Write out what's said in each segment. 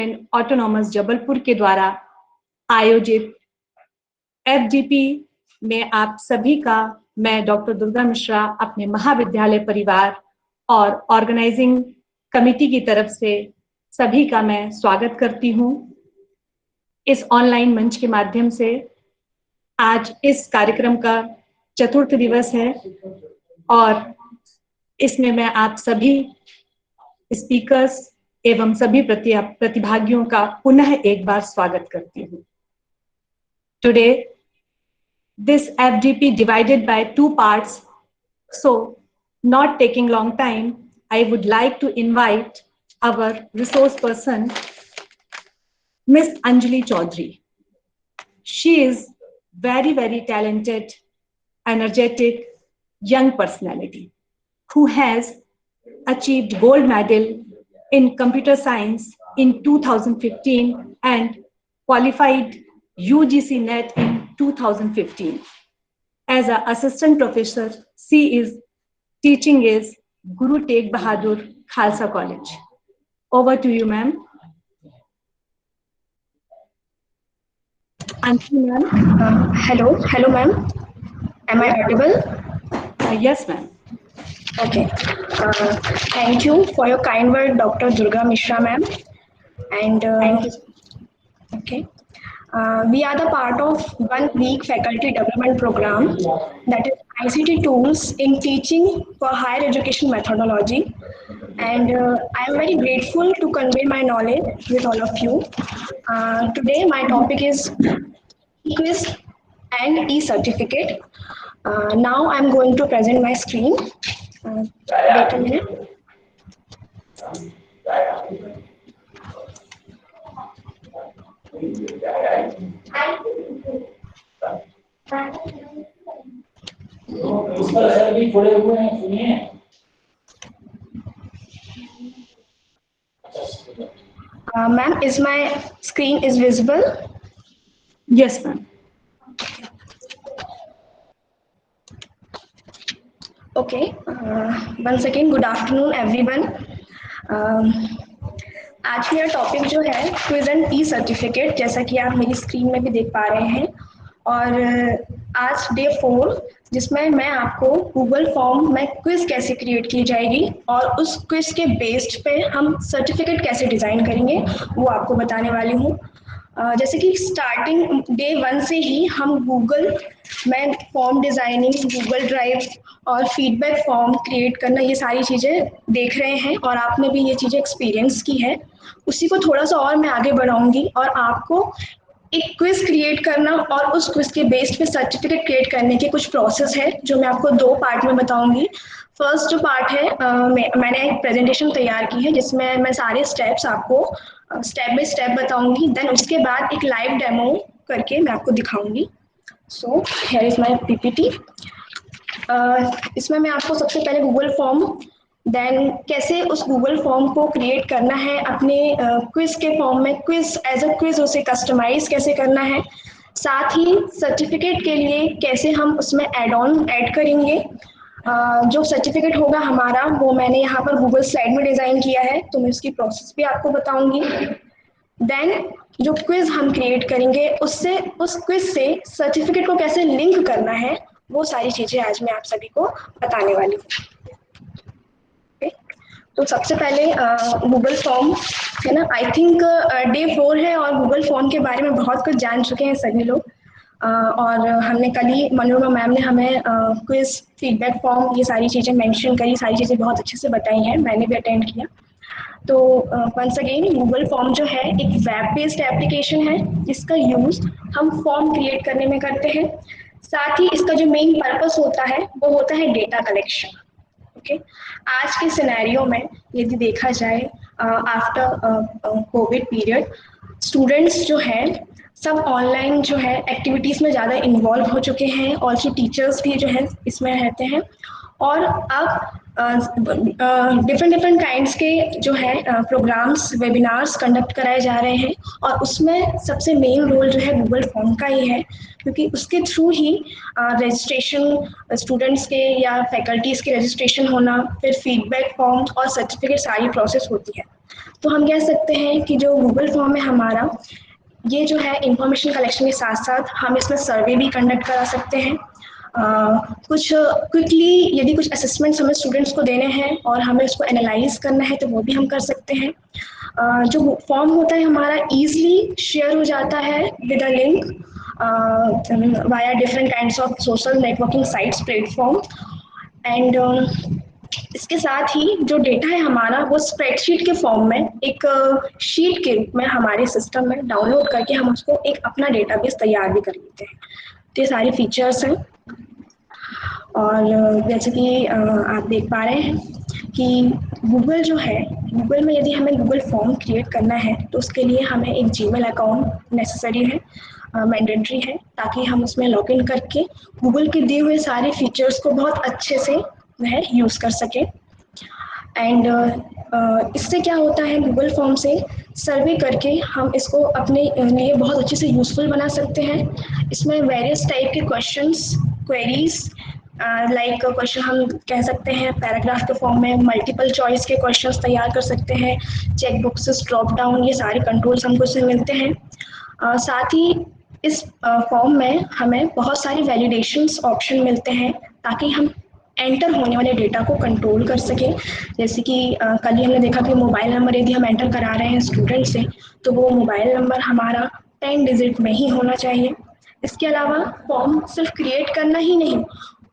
Autonomous Jabalpur के द्वारा आयोजित एफडीपी में आप सभी का मैं डॉक्टर दुर्गा मिश्रा अपने महाविद्यालय परिवार और ऑर्गेनाइजिंग कमेटी की तरफ से सभी का मैं स्वागत करती हूँ। इस ऑनलाइन मंच के माध्यम से आज इस कार्यक्रम का चतुर्थ दिवस है और इसमें मैं आप सभी स्पीकर्स एवं सभी प्रतिभागियों का पुनः एक बार स्वागत करती हूँ। Today, this FDP divided by two parts, so not taking long time, I would like to invite our resource person, Miss Anjali Chaudhary. She is very talented, energetic, young personality who has achieved gold medal in computer science in 2015 and qualified UGC NET in 2015. As an assistant professor, she is teaching is Guru Tegh Bahadur Khalsa College. Over to you, ma'am. Anjali ma'am. Hello, ma'am. Am I audible? Yes, ma'am. Okay. Thank you for your kind word, Dr. Durga Mishra, ma'am. And okay. We are the part of 1 week faculty development program, that is ICT tools in teaching for higher education methodology. And I am very grateful to convey my knowledge with all of you. Today my topic is quiz and e-certificate. Now I am going to present my screen. Wait a minute. Ma'am, is my screen is visible? Yes, ma'am. Okay. Once again, good afternoon, everyone. आज मेरा topic जो है quiz and E certificate, जैसा कि आप मेरी screen में भी देख पा रहे हैं। और आज डे 4, जिसमें मैं आपको गूगल फॉर्म में क्विज कैसे क्रिएट की जाएगी और उस क्विज के बेस्ड पे हम सर्टिफिकेट कैसे डिज़ाइन करेंगे वो आपको बताने वाली हूँ। जैसे कि स्टार्टिंग डे 1 से ही हम गूगल में फॉर्म डिज़ाइनिंग, गूगल ड्राइव और फीडबैक फॉर्म क्रिएट करना, ये सारी चीज़ें देख रहे हैं और आपने भी ये चीज़ें एक्सपीरियंस की है। उसी को थोड़ा सा और मैं आगे बढ़ाऊंगी और आपको एक क्विज क्रिएट करना और उस क्विज के बेस्ड पे सर्टिफिकेट क्रिएट करने के कुछ प्रोसेस है जो मैं आपको 2 पार्ट में बताऊंगी। फर्स्ट जो पार्ट है, मैंने एक प्रेजेंटेशन तैयार की है जिसमें मैं सारे स्टेप्स आपको स्टेप बाय स्टेप बताऊंगी। देन उसके बाद एक लाइव डेमो करके मैं आपको दिखाऊंगी। So here is my PPT. इसमें मैं आपको सबसे पहले गूगल फॉर्म, देन कैसे उस गूगल फॉर्म को क्रिएट करना है अपने क्विज के फॉर्म में, क्विज एज अ क्विज उसे कस्टमाइज कैसे करना है, साथ ही सर्टिफिकेट के लिए कैसे हम उसमें एड ऑन ऐड करेंगे। जो सर्टिफिकेट होगा हमारा वो मैंने यहाँ पर गूगल स्लाइड में डिज़ाइन किया है, तो मैं उसकी प्रोसेस भी आपको बताऊंगी। देन जो क्विज हम क्रिएट करेंगे उससे, उस क्विज से सर्टिफिकेट को कैसे लिंक करना है, वो सारी चीज़ें आज मैं आप सभी को बताने वाली हूँ। तो सबसे पहले गूगल फॉर्म है ना, आई थिंक डे 4 है और गूगल फॉर्म के बारे में बहुत कुछ जान चुके हैं सभी लोग। और हमने कल ही मनोरमा मैम ने हमें क्विज, फीडबैक फॉर्म, ये सारी चीज़ें मेंशन करी, सारी चीज़ें बहुत अच्छे से बताई हैं, मैंने भी अटेंड किया। तो वंस अगेन गूगल फॉर्म जो है एक वेब बेस्ड एप्लीकेशन है जिसका यूज़ हम फॉर्म क्रिएट करने में करते हैं। साथ ही इसका जो मेन पर्पस होता है वो होता है डेटा कलेक्शन। ओके, आज के सिनेरियो में यदि देखा जाए आफ्टर कोविड पीरियड, स्टूडेंट्स जो हैं सब ऑनलाइन जो है एक्टिविटीज़ में ज़्यादा इन्वॉल्व हो चुके हैं, ऑल्सो टीचर्स भी जो है इसमें रहते हैं। और अब डिफरेंट काइंड्स के जो है प्रोग्राम्स, वेबिनार्स कंडक्ट कराए जा रहे हैं और उसमें सबसे मेन रोल जो है गूगल फॉर्म का ही है, क्योंकि उसके थ्रू ही रजिस्ट्रेशन, स्टूडेंट्स के या फैकल्टीज़ के रजिस्ट्रेशन होना, फिर फीडबैक फॉर्म और सर्टिफिकेट, सारी प्रोसेस होती है। तो हम कह सकते हैं कि जो गूगल फॉर्म है हमारा, ये जो है इंफॉर्मेशन कलेक्शन के साथ साथ हम इसमें सर्वे भी कंडक्ट करा सकते हैं। कुछ क्विकली यदि कुछ असेसमेंट्स हमें स्टूडेंट्स को देने हैं और हमें उसको एनालाइज करना है तो वो भी हम कर सकते हैं। जो फॉर्म होता है हमारा ईजिली शेयर हो जाता है with a link via different kinds of social networking sites platform. And इसके साथ ही जो डेटा है हमारा वो स्प्रेडशीट के फॉर्म में एक शीट के रूप में हमारे सिस्टम में डाउनलोड करके हम उसको एक अपना डेटाबेस तैयार भी कर लेते हैं। तो ये सारे फीचर्स हैं। और जैसे कि आप देख पा रहे हैं कि गूगल जो है, गूगल में यदि हमें गूगल फॉर्म क्रिएट करना है तो उसके लिए हमें एक जीमेल अकाउंट नेसेसरी है, मैंडेटरी है, ताकि हम उसमें लॉगिन करके गूगल के दिए हुए सारे फीचर्स को बहुत अच्छे से वह यूज़ कर सके। एंड इससे क्या होता है, गूगल फॉर्म से सर्वे करके हम इसको अपने लिए बहुत अच्छे से यूज़फुल बना सकते हैं। इसमें वेरियस टाइप के क्वेश्चंस, क्वेरीज, लाइक क्वेश्चन हम कह सकते हैं पैराग्राफ के फॉर्म में, मल्टीपल चॉइस के क्वेश्चंस तैयार कर सकते हैं, चेक बॉक्सेस, ड्रॉप डाउन, ये सारे कंट्रोल्स हमको इसमें मिलते हैं। साथ ही इस फॉर्म में हमें बहुत सारी वैलिडेशंस ऑप्शन मिलते हैं ताकि हम एंटर होने वाले डेटा को कंट्रोल कर सकें। जैसे कि कल ही हमने देखा कि मोबाइल नंबर यदि हम एंटर करा रहे हैं स्टूडेंट से तो वो मोबाइल नंबर हमारा 10 डिजिट में ही होना चाहिए। इसके अलावा फॉर्म सिर्फ क्रिएट करना ही नहीं,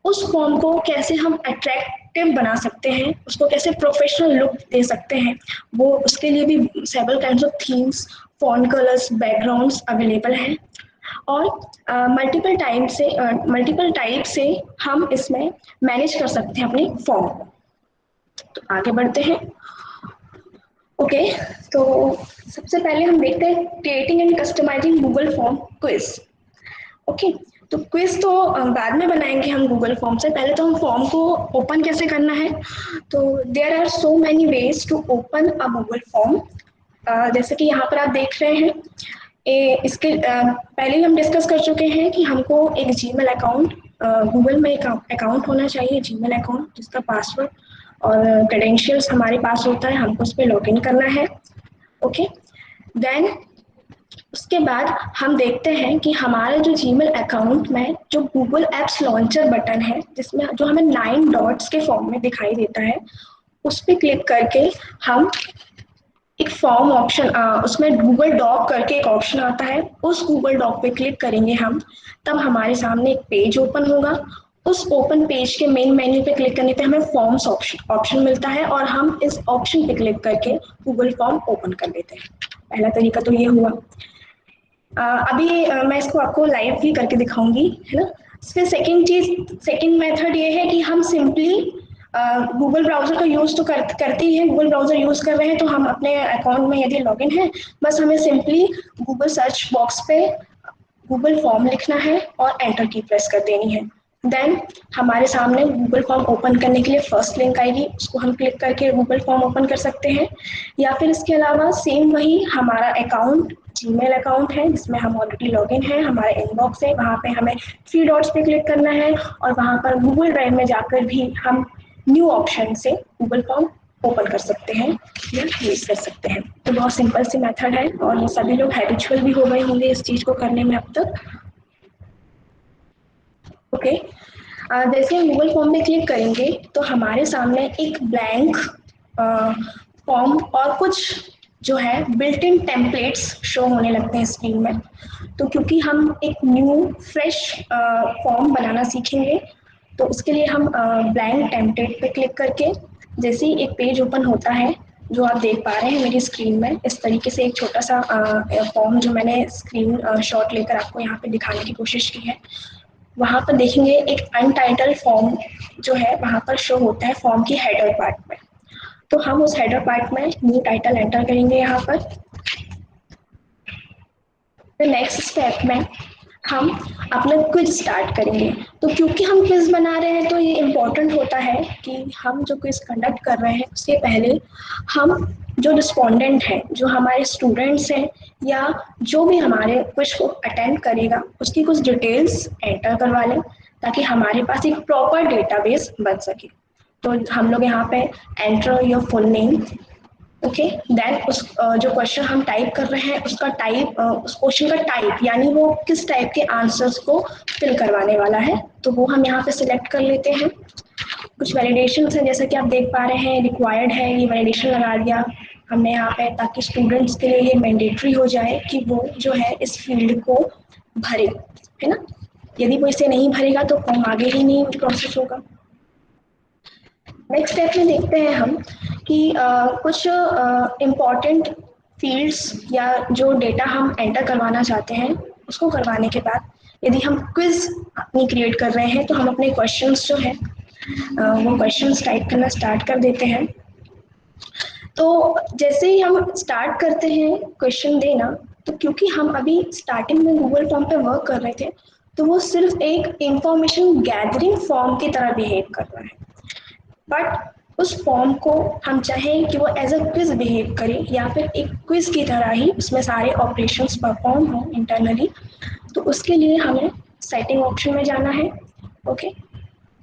उस फॉर्म को कैसे हम अट्रैक्टिव बना सकते हैं, उसको कैसे प्रोफेशनल लुक दे सकते हैं, वो उसके लिए भी several kinds of themes, font colours, backgrounds available हैं। और मल्टीपल टाइप से हम इसमें मैनेज कर सकते हैं अपने फॉर्म को। तो आगे बढ़ते हैं। ओके, तो सबसे पहले हम देखते हैं creating and customising Google form quiz. Okay, तो क्विज तो बाद में बनाएंगे हम गूगल फॉर्म से, पहले तो हम फॉर्म को ओपन कैसे करना है। तो there are so many ways to open a Google form. जैसे कि यहाँ पर आप देख रहे हैं, इसके पहले ही हम डिस्कस कर चुके हैं कि हमको एक जीमेल अकाउंट, गूगल में एक अकाउंट होना चाहिए, जीमेल अकाउंट जिसका पासवर्ड और क्रेडेंशियल्स हमारे पास होता है, हमको उस पर लॉग इन करना है। ओके, देन उसके बाद हम देखते हैं कि हमारा जो जीमेल अकाउंट में जो गूगल एप्स लॉन्चर बटन है, जिसमें जो हमें 9 डॉट्स के फॉर्म में दिखाई देता है, उस पर क्लिक करके हम एक फॉर्म ऑप्शन, उसमें गूगल डॉक करके एक ऑप्शन आता है, उस गूगल डॉक पे क्लिक करेंगे हम, तब हमारे सामने एक पेज ओपन होगा। उस ओपन पेज के मेन मेन्यू पे क्लिक करने पे हमें फॉर्म्स ऑप्शन मिलता है और हम इस ऑप्शन पे क्लिक करके गूगल फॉर्म ओपन कर लेते हैं। पहला तरीका तो ये हुआ। अभी मैं इसको आपको लाइव भी करके दिखाऊंगी, है ना। फिर सेकेंड मेथड ये है कि हम सिंपली गूगल ब्राउज़र का यूज़ तो करते ही हैं, गूगल ब्राउज़र यूज़ कर रहे हैं तो हम अपने अकाउंट में यदि लॉगिन है, बस हमें सिंपली गूगल सर्च बॉक्स पे गूगल फॉर्म लिखना है और एंटर की प्रेस कर देनी है। देन हमारे सामने गूगल फॉर्म ओपन करने के लिए फर्स्ट लिंक आएगी, उसको हम क्लिक करके गूगल फॉर्म ओपन कर सकते हैं। या फिर इसके अलावा सेम वही हमारा अकाउंट, जीमेल अकाउंट है जिसमें हम ऑलरेडी लॉगिन है, हमारा इनबॉक्स है, वहाँ पे हमें 3 डॉट्स पे क्लिक करना है और वहाँ पर गूगल ड्राइव में जाकर भी हम न्यू ऑप्शन से गूगल फॉर्म ओपन कर सकते हैं या यूज कर सकते हैं। तो बहुत सिंपल सी मेथड है और ये सभी लोग हैबिचुअल भी हो गए होंगे इस चीज़ को करने में अब तक। ओके, जैसे हम गूगल फॉर्म में क्लिक करेंगे तो हमारे सामने एक ब्लैंक फॉर्म और कुछ जो है बिल्ट इन टेम्पलेट्स शो होने लगते हैं स्क्रीन में। तो क्योंकि हम एक न्यू फ्रेश फॉर्म बनाना सीखेंगे तो उसके लिए हम ब्लैंक टेम्पलेट पे क्लिक करके जैसे ही एक पेज ओपन होता है, जो आप देख पा रहे हैं मेरी स्क्रीन में, इस तरीके से एक छोटा सा फॉर्म जो मैंने स्क्रीन शॉट लेकर आपको यहाँ पे दिखाने की कोशिश की है, वहाँ पर देखेंगे एक अनटाइटल्ड फॉर्म जो है वहाँ पर शो होता है फॉर्म की हेडर पार्ट में। तो हम उस हेडर पार्ट में न्यू टाइटल एंटर करेंगे यहाँ पर। नेक्स्ट स्टेप में हम अपना क्विज स्टार्ट करेंगे। तो क्योंकि हम क्विज बना रहे हैं तो ये इम्पोर्टेंट होता है कि हम जो क्विज कंडक्ट कर रहे हैं उसके पहले हम जो रिस्पोंडेंट हैं, जो हमारे स्टूडेंट्स हैं या जो भी हमारे क्विज को अटेंड करेगा, उसकी कुछ डिटेल्स एंटर करवा लें ताकि हमारे पास एक प्रॉपर डेटाबेस बन सके। तो हम लोग यहाँ पे enter your full name, okay, then उस जो क्वेश्चन हम टाइप कर रहे हैं उसका टाइप, उस क्वेश्चन का टाइप यानी वो किस टाइप के आंसर्स को फिल करवाने वाला है, तो वो हम यहाँ पे सिलेक्ट कर लेते हैं। कुछ वैलिडेशन है जैसा कि आप देख पा रहे हैं, रिक्वायर्ड है, ये वैलिडेशन लगा दिया हमने यहाँ पे ताकि स्टूडेंट्स के लिए ये मैंडेटरी हो जाए कि वो जो है इस फील्ड को भरे, है ना। यदि वो इसे नहीं भरेगा तो फॉर्म आगे ही नहीं प्रोसेस होगा। नेक्स्ट स्टेप में देखते हैं हम कि कुछ इम्पॉर्टेंट फील्ड्स या जो डेटा हम एंटर करवाना चाहते हैं उसको करवाने के बाद यदि हम क्विज अपनी क्रिएट कर रहे हैं तो हम अपने क्वेश्चंस जो है वो क्वेश्चंस टाइप करना स्टार्ट कर देते हैं। तो जैसे ही हम स्टार्ट करते हैं क्वेश्चन देना, तो क्योंकि हम अभी स्टार्टिंग में गूगल फॉर्म पे वर्क कर रहे थे तो वो सिर्फ एक इंफॉर्मेशन गैदरिंग फॉर्म की तरह बिहेव कर रहा है, बट उस फॉर्म को हम चाहें कि वो एज अ क्विज बिहेव करे या फिर एक क्विज की तरह ही उसमें सारे ऑपरेशंस परफॉर्म हों इंटरनली, तो उसके लिए हमें सेटिंग ऑप्शन में जाना है। ओके,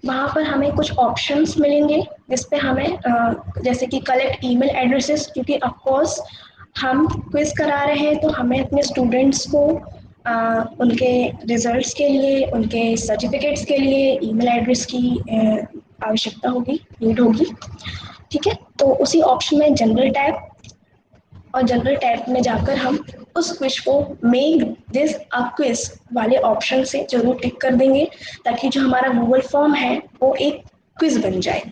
वहाँ पर हमें कुछ ऑप्शंस मिलेंगे जिस पे हमें जैसे कि कलेक्ट ईमेल एड्रेसेस, क्योंकि ऑफकोर्स हम क्विज करा रहे हैं तो हमें अपने स्टूडेंट्स को उनके रिजल्ट्स के लिए, उनके सर्टिफिकेट्स के लिए ईमेल एड्रेस की आवश्यकता होगी, नीड होगी। ठीक है, तो उसी ऑप्शन में जनरल टैब, और जनरल टैब में जाकर हम उस क्विज को मेक दिस अ क्विज वाले ऑप्शन से जरूर टिक कर देंगे ताकि जो हमारा गूगल फॉर्म है वो एक क्विज बन जाए।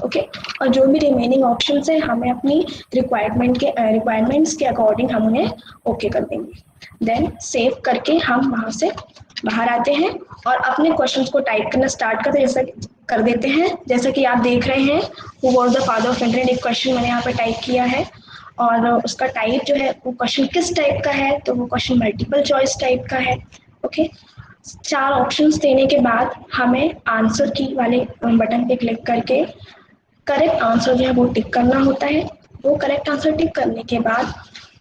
ओके, और जो भी रिमेनिंग ऑप्शन है हमें अपनी रिक्वायरमेंट्स के अकॉर्डिंग हम उन्हें ओके कर देंगे। देन सेव करके हम वहाँ से बाहर आते हैं और अपने क्वेश्चंस को टाइप करना स्टार्ट कर देते हैं। जैसा कि आप देख रहे हैं, who was the father of internet, एक क्वेश्चन मैंने यहाँ पर टाइप किया है और उसका टाइप जो है वो क्वेश्चन किस टाइप का है, तो वो क्वेश्चन मल्टीपल चॉइस टाइप का है। ओके, 4 ऑप्शंस देने के बाद हमें आंसर की वाले बटन पे क्लिक करके करेक्ट आंसर जो है वो टिक करना होता है। वो करेक्ट आंसर टिक करने के बाद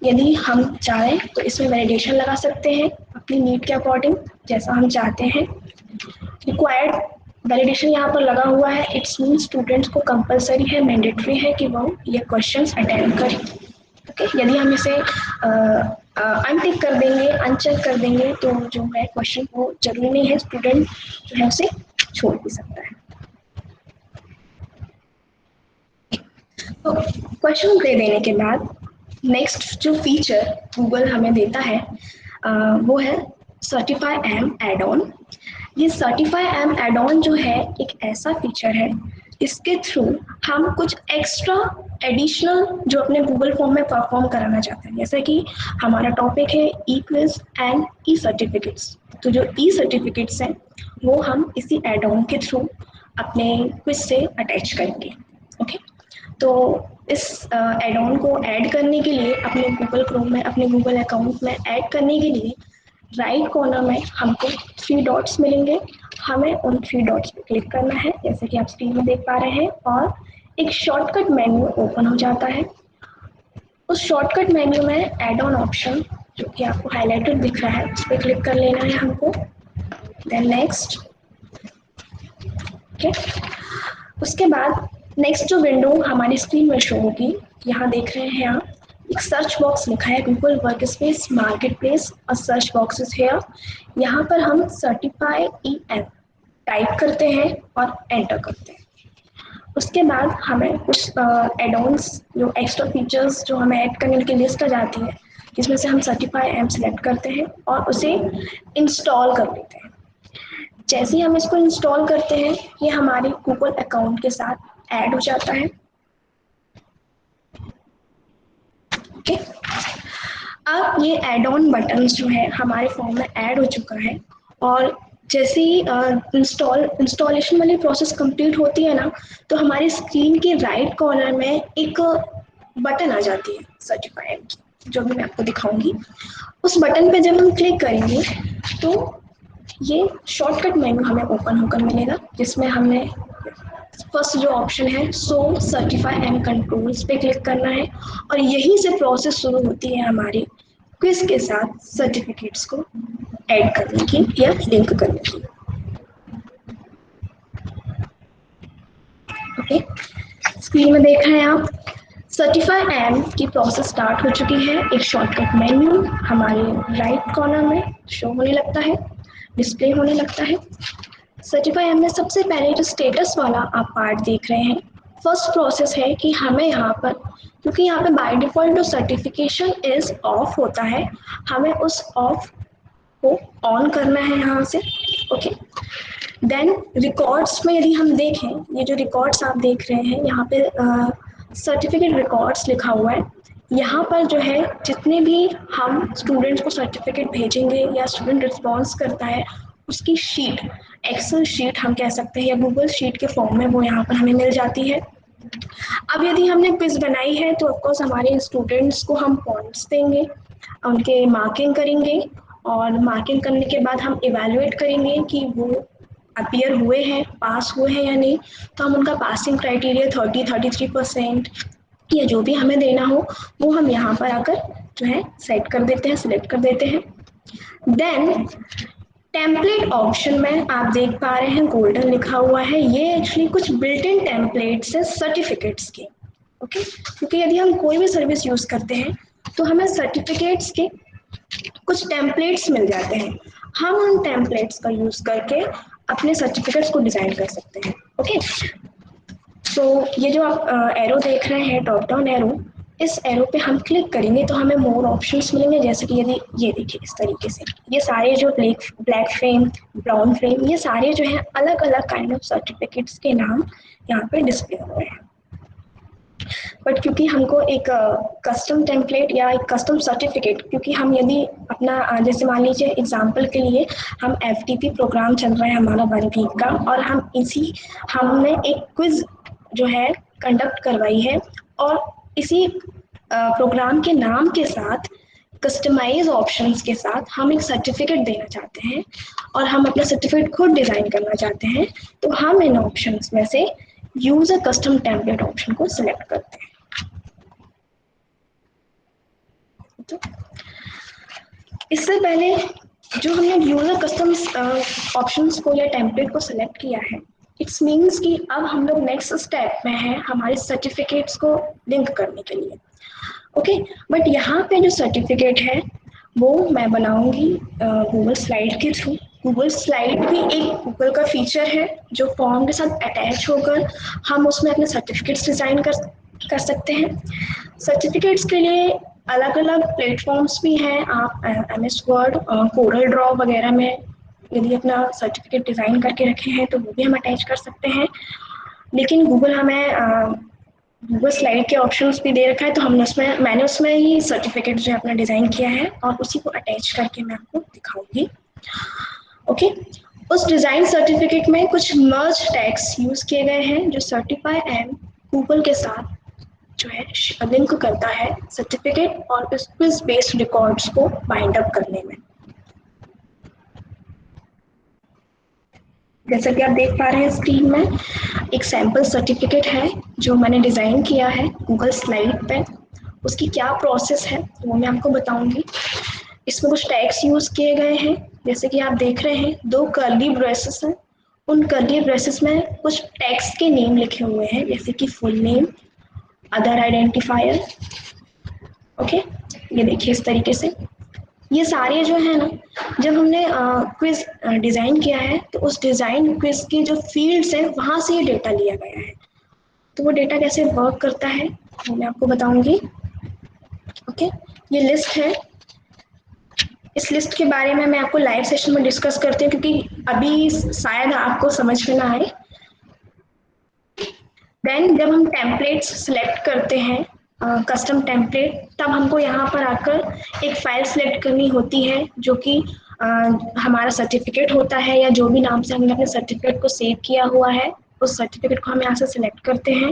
यदि हम चाहें तो इसमें वैलिडेशन लगा सकते हैं अपनी नीड के अकॉर्डिंग जैसा हम चाहते हैं। रिक्वायर्ड वैलिडेशन यहाँ पर लगा हुआ है, इट्स मीन स्टूडेंट्स को कंपलसरी है, मैंडेटरी है कि वो ये क्वेश्चंस अटेंड करें। ओके, यदि हम इसे अनटिक कर देंगे, अनचेक कर देंगे तो जो है क्वेश्चन वो जरूरी नहीं है, स्टूडेंट जो है उसे छोड़ भी सकता है। तो क्वेश्चन दे देने के बाद नेक्स्ट जो फीचर गूगल हमें देता है वो है सर्टिफाई एम एड ऑन। ये सर्टिफाई एम एड ऑन जो है एक ऐसा फीचर है इसके थ्रू हम कुछ एक्स्ट्रा एडिशनल जो अपने गूगल फॉर्म में परफॉर्म कराना चाहते हैं, जैसे कि हमारा टॉपिक है ई क्विज एंड ई सर्टिफिकेट्स, तो जो ई सर्टिफिकेट्स हैं वो हम इसी एड ऑन के थ्रू अपने क्विज से अटैच करेंगे। ओके, तो इस एड ऑन को ऐड करने के लिए अपने गूगल क्रोम में, अपने गूगल अकाउंट में ऐड करने के लिए राइट कॉर्नर में हमको 3 डॉट्स मिलेंगे, हमें उन 3 डॉट्स पे क्लिक करना है जैसे कि आप स्क्रीन में देख पा रहे हैं, और एक शॉर्टकट मेन्यू ओपन हो जाता है। उस शॉर्टकट मेन्यू में ऐड ऑन ऑप्शन जो कि आपको हाईलाइटेड दिख रहा है उस पर क्लिक कर लेना है हमको। Then next. ओके, उसके बाद नेक्स्ट जो विंडो हमारी स्क्रीन में शो होगी, यहाँ देख रहे हैं आप एक सर्च बॉक्स लिखा है Google work space market place और सर्च बॉक्स इज हेयर। यहाँ पर हम सर्टिफाई ई एम टाइप करते हैं और एंटर करते हैं। उसके बाद हमें कुछ एड ऑन्स जो एक्स्ट्रा फीचर्स जो हमें ऐड करने की लिस्ट आ जाती है जिसमें से हम सर्टिफाई एम सेलेक्ट करते हैं और उसे इंस्टॉल कर लेते हैं। जैसे ही हम इसको इंस्टॉल करते हैं ये हमारे गूगल अकाउंट के साथ ऐड हो जाता है। ओके, अब ये एड ऑन बटन जो है हमारे फॉर्म में ऐड हो चुका है और जैसे ही इंस्टॉलेशन वाली प्रोसेस कंप्लीट होती है ना, तो हमारी स्क्रीन के राइट कॉर्नर में एक बटन आ जाती है सर्टिफाई की, जो भी मैं आपको दिखाऊंगी। उस बटन पे जब हम क्लिक करेंगे तो ये शॉर्टकट मेन्यू हमें ओपन होकर मिलेगा जिसमें हमने फर्स्ट जो ऑप्शन है सो सर्टिफाई एंड कंट्रोल्स पे क्लिक करना है और यहीं से प्रोसेस शुरू होती है हमारी क्विज के साथ सर्टिफिकेट्स को ऐड करने की या लिंक करने की। ओके, स्क्रीन में देख रहे हैं आप सर्टिफाई एम की प्रोसेस स्टार्ट हो चुकी है। एक शॉर्टकट मेन्यू हमारे राइट कॉर्नर में शो होने लगता है, डिस्प्ले होने लगता है। सर्टिफाई एम में सबसे पहले जो स्टेटस वाला आप पार्ट देख रहे हैं, फर्स्ट प्रोसेस है कि हमें यहाँ पर, क्योंकि यहाँ पे बाय डिफॉल्ट जो सर्टिफिकेशन इज ऑफ होता है, हमें उस ऑफ को ऑन करना है यहाँ से। ओके, देन रिकॉर्ड्स में यदि हम देखें, ये जो रिकॉर्ड्स आप देख रहे हैं यहाँ पे सर्टिफिकेट रिकॉर्ड्स लिखा हुआ है। यहाँ पर जो है जितने भी हम स्टूडेंट्स को सर्टिफिकेट भेजेंगे या स्टूडेंट रिस्पॉन्स करता है, उसकी शीट, एक्सेल शीट हम कह सकते हैं या गूगल शीट के फॉर्म में वो यहाँ पर हमें मिल जाती है। अब यदि हमने क्विज बनाई है तो ऑफकोर्स हमारे स्टूडेंट्स को हम पॉइंट्स देंगे, उनके मार्किंग करेंगे, और मार्किंग करने के बाद हम इवैल्यूएट करेंगे कि वो अपीयर हुए हैं, पास हुए हैं या नहीं। तो हम उनका पासिंग क्राइटेरिया 33% या जो भी हमें देना हो वो हम यहाँ पर आकर जो है सेट कर देते हैं, सिलेक्ट कर देते हैं। देन टेम्पलेट ऑप्शन में आप देख पा रहे हैं गोल्डन लिखा हुआ है, ये एक्चुअली कुछ बिल्ट इन टेम्पलेट्स है सर्टिफिकेट्स के। ओके, क्योंकि यदि हम कोई भी सर्विस यूज करते हैं तो हमें सर्टिफिकेट्स के कुछ टेम्पलेट्स मिल जाते हैं, हम उन टेम्पलेट्स का यूज करके अपने सर्टिफिकेट्स को डिजाइन कर सकते हैं। ओके, तो ये जो आप एरो देख रहे हैं, टॉप डाउन एरो, इस एरो पे हम क्लिक करेंगे तो हमें मोर ऑप्शंस मिलेंगे। जैसे कि यदि ये देखिए इस तरीके से, ये सारे जो ब्लैक फ्रेम, ब्राउन फ्रेम, ये सारे जो है अलग अलग काइंड ऑफ सर्टिफिकेट्स के नाम यहाँ पे डिस्प्ले हुए हैं। बट क्योंकि हमको एक कस्टम टेम्पलेट या एक कस्टम सर्टिफिकेट, क्योंकि हम यदि अपना जैसे मान लीजिए एग्जांपल के लिए हम FTP प्रोग्राम चल रहा है हमारा 1 वीक का, और हमने एक क्विज जो है कंडक्ट करवाई है, और इसी प्रोग्राम के नाम के साथ कस्टमाइज ऑप्शंस के साथ हम एक सर्टिफिकेट देना चाहते हैं और हम अपना सर्टिफिकेट खुद डिज़ाइन करना चाहते हैं, तो हम इन ऑप्शंस में से use a custom template option को सिलेक्ट करते हैं। इससे पहले जो हमने यूज अ कस्टम ऑप्शंस को या टेम्पलेट को सिलेक्ट किया है, इट्स मीन्स कि अब हम लोग नेक्स्ट स्टेप में हैं हमारे सर्टिफिकेट्स को लिंक करने के लिए। ओके, बट यहाँ पे जो सर्टिफिकेट है वो मैं बनाऊंगी गूगल स्लाइड के थ्रू। गूगल स्लाइड भी एक गूगल का फीचर है जो फॉर्म के साथ अटैच होकर हम उसमें अपने सर्टिफिकेट्स डिज़ाइन कर सकते हैं। सर्टिफिकेट्स के लिए अलग अलग प्लेटफॉर्म्स भी हैं। आप MS वर्ड, कोरल ड्रॉ वगैरह में यदि अपना सर्टिफिकेट डिज़ाइन करके रखे हैं तो वो भी हम अटैच कर सकते हैं। लेकिन गूगल हमें गूगल स्लाइड के ऑप्शंस भी दे रखा है, तो मैंने उसमें ही सर्टिफिकेट जो है अपना डिज़ाइन किया है और उसी को अटैच करके मैं आपको दिखाऊंगी। ओके, उस डिज़ाइन सर्टिफिकेट में कुछ मर्ज टैग्स यूज़ किए गए हैं जो सर्टिफाई एंड गूगल के साथ जो है लिंक करता है सर्टिफिकेट और क्विज बेस्ड रिकॉर्ड्स को बाइंड अप करने में। जैसा कि आप देख पा रहे हैं स्क्रीन में, एक सैम्पल सर्टिफिकेट है जो मैंने डिज़ाइन किया है गूगल स्लाइड पे। उसकी क्या प्रोसेस है वो मैं आपको बताऊंगी। इसमें कुछ टैग्स यूज़ किए गए हैं, जैसे कि आप देख रहे हैं 2 कर्ली ब्रेसेस हैं। उन कर्ली ब्रेसेस में कुछ टैग्स के नेम लिखे हुए हैं, जैसे कि full name, other identifier. Okay, ये देखिए इस तरीके से ये सारे जो है ना, जब हमने क्विज डिज़ाइन किया है तो उस डिज़ाइन क्विज की जो फील्ड्स हैं वहाँ से ये डेटा लिया गया है। तो वो डेटा कैसे वर्क करता है वो मैं आपको बताऊंगी। ओके, ये लिस्ट है। इस लिस्ट के बारे में मैं आपको लाइव सेशन में डिस्कस करती हूँ, क्योंकि अभी शायद आपको समझ में ना आए। देन जब हम टेम्पलेट्स सिलेक्ट करते हैं कस्टम टेम्पलेट, तब हमको यहाँ पर आकर एक फाइल सिलेक्ट करनी होती है जो कि हमारा सर्टिफिकेट होता है, या जो भी नाम से हमने अपने सर्टिफिकेट को सेव किया हुआ है उस सर्टिफिकेट को हम यहाँ से सिलेक्ट करते हैं।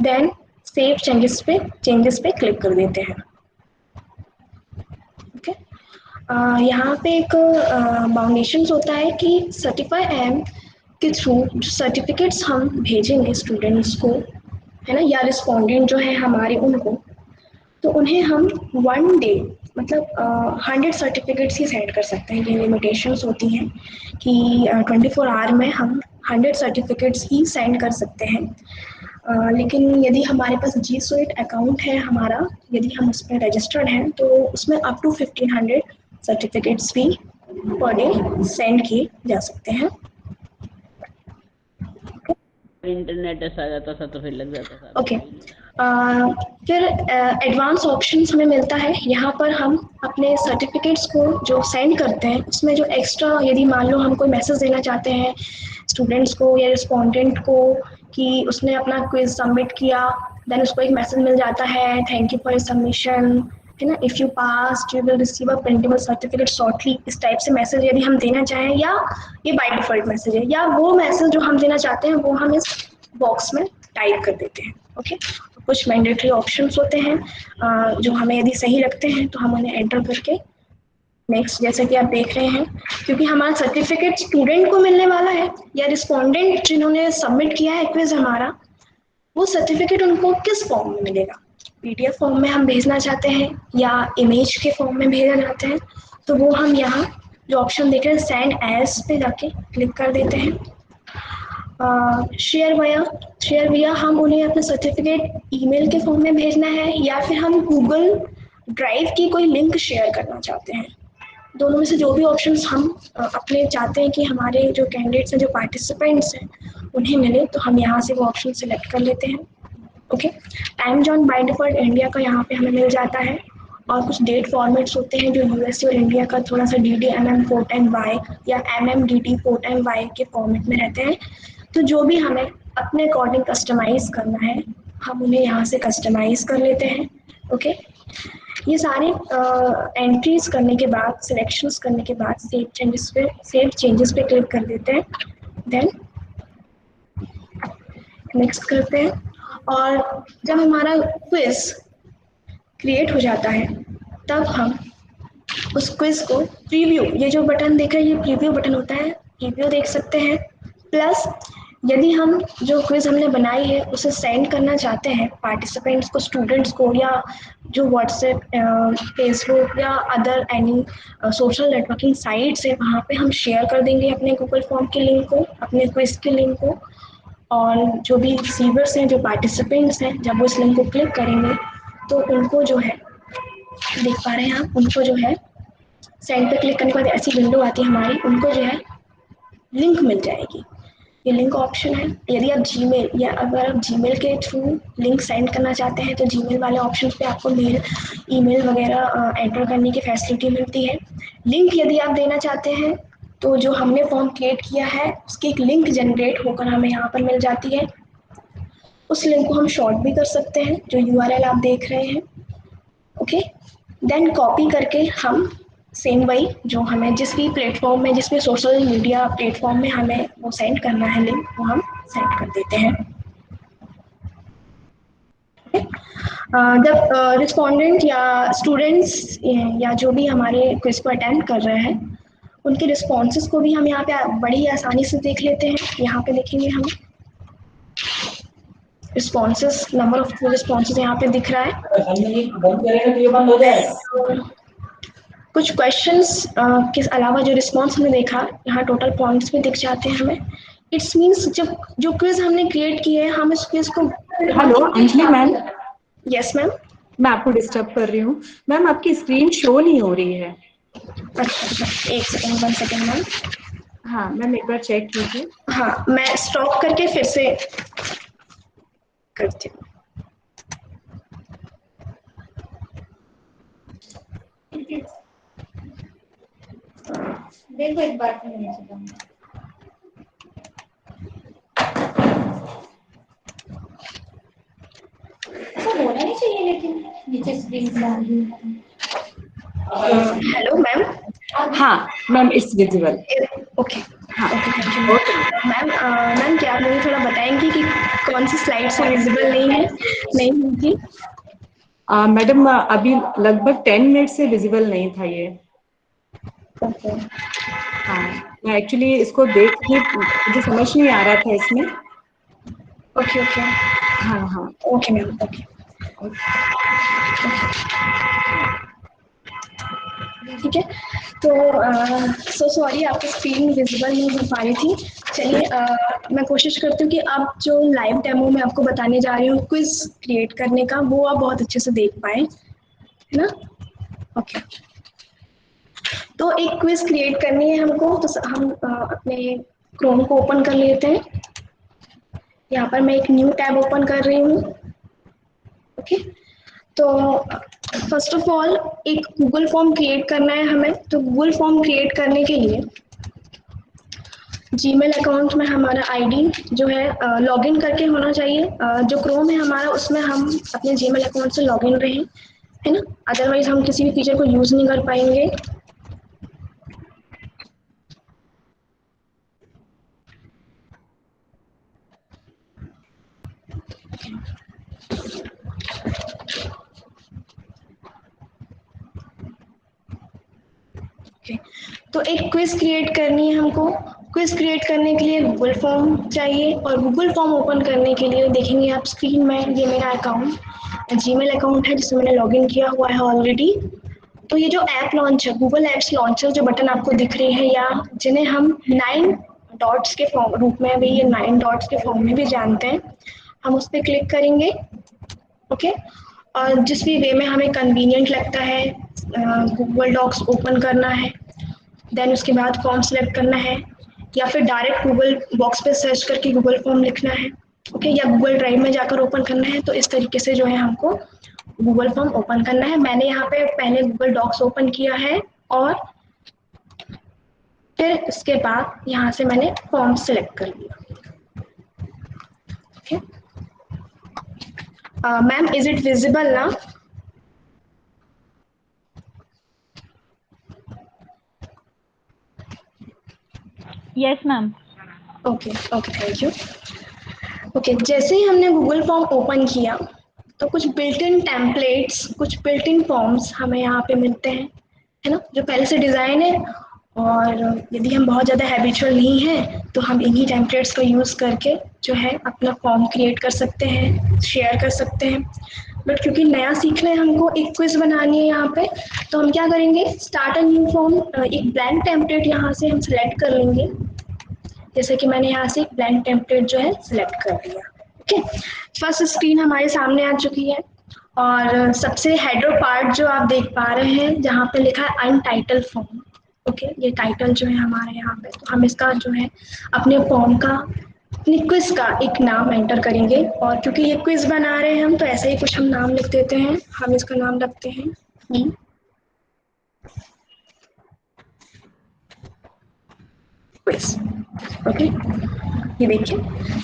देन सेव चेंजेस पे क्लिक कर देते हैं। ओके, यहाँ पे एक बाउंडेशन होता है कि सर्टिफाई एम के थ्रू जो सर्टिफिकेट्स हम भेजेंगे स्टूडेंट्स को, है ना, या रिस्पोंडेंट जो है हमारे उनको, तो उन्हें हम 1 डे मतलब 100 सर्टिफिकेट्स ही सेंड कर सकते हैं। ये लिमिटेशंस होती हैं कि 24 आवर में हम 100 सर्टिफिकेट्स ही सेंड कर सकते हैं। लेकिन यदि हमारे पास जी स्वीट अकाउंट है हमारा, यदि हम उसमें रजिस्टर्ड हैं तो उसमें अप टू 1500 सर्टिफिकेट्स भी पर डे सेंड किए जा सकते हैं। इंटरनेट ऐसा आ जाता था तो फिर लग जाता था। ओके, फिर एडवांस ऑप्शंस हमें मिलता है। यहाँ पर हम अपने सर्टिफिकेट्स को जो सेंड करते हैं उसमें जो एक्स्ट्रा, यदि मान लो हम कोई मैसेज देना चाहते हैं स्टूडेंट्स को या रिस्पोंडेंट को कि उसने अपना क्विज सबमिट किया, देन उसको एक मैसेज मिल जाता है, thank you for your submission, है ना, if you pass you will receive a printable certificate shortly. इस टाइप से मैसेज यदि हम देना चाहें, या ये बाय डिफॉल्ट मैसेज है, या वो मैसेज जो हम देना चाहते हैं वो हम इस बॉक्स में टाइप कर देते हैं। ओके, कुछ मैंडेटरी ऑप्शंस होते हैं जो हमें यदि सही लगते हैं तो हम उन्हें एंटर करके नेक्स्ट, जैसे कि आप देख रहे हैं, क्योंकि हमारा सर्टिफिकेट स्टूडेंट को मिलने वाला है या रिस्पोंडेंट जिन्होंने सबमिट किया है क्विज हमारा, वो सर्टिफिकेट उनको किस फॉर्म में मिलेगा, पीडीएफ फॉर्म में हम भेजना चाहते हैं या इमेज के फॉर्म में भेजना चाहते हैं, तो वो हम यहाँ जो ऑप्शन देख रहे हैं सेंड एज पे जाके क्लिक कर देते हैं। शेयर विया हम उन्हें अपना सर्टिफिकेट ईमेल के फॉर्म में भेजना है या फिर हम गूगल ड्राइव की कोई लिंक शेयर करना चाहते हैं। दोनों में से जो भी ऑप्शंस हम अपने चाहते हैं कि हमारे जो कैंडिडेट्स हैं, जो पार्टिसिपेंट्स हैं, उन्हें मिले, तो हम यहाँ से वो ऑप्शन सेलेक्ट कर लेते हैं। Okay, time zone by default India का यहाँ पे हमें मिल जाता है, और कुछ डेट फॉर्मेट्स होते हैं जो यूएसए और इंडिया का थोड़ा सा DDMM 410Y या MMDD 410Y के फॉर्मेट में रहते हैं। तो जो भी हमें अपने अकॉर्डिंग कस्टमाइज़ करना है हम उन्हें यहाँ से कस्टमाइज़ कर लेते हैं। ओके, ये सारे एंट्रीज करने के बाद, सिलेक्शंस करने के बाद सेव चेंजेस पे क्लिक कर देते हैं, देन नेक्स्ट करते हैं। और जब हमारा क्विज क्रिएट हो जाता है तब हम उस क्विज को प्रीव्यू, ये जो बटन देख रहे हैं ये प्रीव्यू बटन होता है, प्रीव्यू देख सकते हैं। प्लस यदि हम जो क्विज हमने बनाई है उसे सेंड करना चाहते हैं पार्टिसिपेंट्स को, स्टूडेंट्स को, या जो व्हाट्सएप, फेसबुक या other any social networking sites है वहाँ पे हम शेयर कर देंगे अपने गूगल फॉर्म के लिंक को, अपने क्विज के लिंक को। और जो भी रिसीवर्स हैं, जो पार्टिसिपेंट्स हैं, जब वो इस लिंक को क्लिक करेंगे तो उनको जो है, देख पा रहे हैं आप, उनको जो है सेंड पे क्लिक करने के बाद ऐसी विंडो आती है हमारी, उनको जो है लिंक मिल जाएगी। ये लिंक ऑप्शन है, यदि आप जीमेल या अगर आप जीमेल के थ्रू लिंक सेंड करना चाहते हैं तो जीमेल वाले ऑप्शन पे आपको मेल, ईमेल वगैरह एंटर करने की फैसिलिटी मिलती है। लिंक यदि आप देना चाहते हैं तो जो हमने फॉर्म क्रिएट किया है उसकी एक लिंक जनरेट होकर हमें यहाँ पर मिल जाती है। उस लिंक को हम शॉर्ट भी कर सकते हैं, जो URL आप देख रहे हैं। ओके, देन कॉपी करके हम सेम वही जो हमें जिस भी प्लेटफॉर्म में, जिस भी सोशल मीडिया प्लेटफॉर्म में हमें वो सेंड करना है लिंक, वो हम सेंड कर देते हैं। जब रिस्पोंडेंट या स्टूडेंट्स या जो भी हमारे क्विज को अटेंड कर रहे हैं उनके रिस्पॉन्सेस को भी हम यहाँ पे बड़ी आसानी से देख लेते हैं। यहाँ पे देखेंगे हम रिस्पॉन्सेस, नंबर ऑफ रिस्पॉन्सेस यहाँ पे दिख रहा है। बंद करेगा तो ये बंद हो जाए। कुछ क्वेश्चंस के अलावा जो रिस्पॉन्स हमने देखा, यहाँ टोटल पॉइंट्स भी दिख जाते हैं हमें। इट्स मीन्स जब जो क्विज हमने क्रिएट की है हम इस क्विज को। Hello Anjali ma'am. Yes ma'am. मैं आपको डिस्टर्ब कर रही हूँ मैम, आपकी स्क्रीन शो नहीं हो रही है। अच्छा, एक सेकेंड, 1 सेकेंड मैम। हाँ मैम, एक बार चेक कीजिए। हाँ, मैं स्टॉप करके फिर से करती हूँ। देखो एक बार ऐसा होना नहीं चाहिए, लेकिन नीचे स्क्रीन हेलो मैम। हाँ मैम, इट्स विजिबल। ओके, हाँ okay, thank you ma'am. Ma'am क्या आप मुझे थोड़ा बताएंगी कि कौन सी स्लाइड से विजिबल नहीं है, नहीं होगी? मैडम अभी लगभग 10 मिनट से विजिबल नहीं था ये। ओके। हाँ, मैं एक्चुअली इसको देख के मुझे समझ नहीं आ रहा था इसमें। Okay okay. हाँ हाँ ओके मैम, ओके। ठीक है, तो सो सॉरी आपकी स्क्रीन विजिबल नहीं हो पा रही थी। चलिए मैं कोशिश करती हूँ कि आप जो लाइव डेमो में आपको बताने जा रही हूँ क्विज क्रिएट करने का, वो आप बहुत अच्छे से देख पाए, है ना? ओके, तो एक क्विज क्रिएट करनी है हमको, तो हम अपने क्रोम को ओपन कर लेते हैं। यहाँ पर मैं एक न्यू टैब ओपन कर रही हूँ। ओके, तो फर्स्ट ऑफ ऑल एक गूगल फॉर्म क्रिएट करना है हमें। तो गूगल फॉर्म क्रिएट करने के लिए जीमेल अकाउंट में हमारा आईडी जो है लॉगिन करके होना चाहिए। जो क्रोम है हमारा, उसमें हम अपने जीमेल अकाउंट से लॉगिन रहें, है ना? अदरवाइज हम किसी भी फीचर को यूज़ नहीं कर पाएंगे। तो एक क्विज क्रिएट करनी है हमको। क्विज क्रिएट करने के लिए गूगल फॉर्म चाहिए, और गूगल फॉर्म ओपन करने के लिए देखेंगे आप स्क्रीन में, ये मेरा अकाउंट जीमेल अकाउंट है जिसमें मैंने लॉगिन किया हुआ है ऑलरेडी। तो ये जो ऐप लॉन्च है, गूगल एप्स लॉन्चर जो बटन आपको दिख रही है, या जिन्हें हम 9 डॉट्स के फॉर्म रूप में भी, ये 9 डॉट्स के फॉर्म में भी जानते हैं, हम उस पर क्लिक करेंगे। ओके, और जिस भी वे में हमें कन्वीनियंट लगता है, गूगल डॉक्स ओपन करना है, देन उसके बाद फॉर्म सेलेक्ट करना है, या फिर डायरेक्ट गूगल बॉक्स पे सर्च करके गूगल फॉर्म लिखना है, ओके, या गूगल ड्राइव में जाकर ओपन करना है। तो इस तरीके से जो है हमको गूगल फॉर्म ओपन करना है। मैंने यहाँ पे पहले गूगल डॉक्स ओपन किया है, और फिर उसके बाद यहाँ से मैंने फॉर्म सेलेक्ट कर लिया। Okay, ma'am is it visible ना? Yes ma'am. Okay okay, thank you. Okay, जैसे ही हमने गूगल फॉर्म ओपन किया तो कुछ बिल्ट इन टेम्पलेट्स, कुछ बिल्ट इन फॉर्म्स हमें यहाँ पे मिलते हैं, है ना, जो पहले से डिज़ाइन है। और यदि हम बहुत ज़्यादा हैबिचुअल नहीं हैं तो हम इन्हीं टेम्पलेट्स का यूज़ करके जो है अपना फॉर्म क्रिएट कर सकते हैं, शेयर कर सकते हैं। बट क्योंकि नया सीखना है हमको, एक क्विज बनानी है यहाँ पे, तो हम क्या करेंगे, स्टार्ट अ न्यू फॉर्म, एक ब्लैंक टेम्पलेट यहाँ से हम सिलेक्ट कर लेंगे। जैसे कि मैंने यहाँ से एक ब्लैंक टेम्पलेट जो है सिलेक्ट कर लिया। ओके, फर्स्ट स्क्रीन हमारे सामने आ चुकी है, और सबसे हेडर पार्ट जो आप देख पा रहे हैं जहाँ पे लिखा है अनटाइटल फॉर्म। ओके, ये टाइटल जो है हमारे यहाँ पे, तो हम इसका जो है अपने फॉर्म का, अपने क्विज का एक नाम एंटर करेंगे। और क्योंकि ये क्विज बना रहे हैं हम, तो ऐसे ही कुछ हम नाम लिख देते हैं। हम इसका नाम रखते हैं क्विज। ओके, ये देखिए,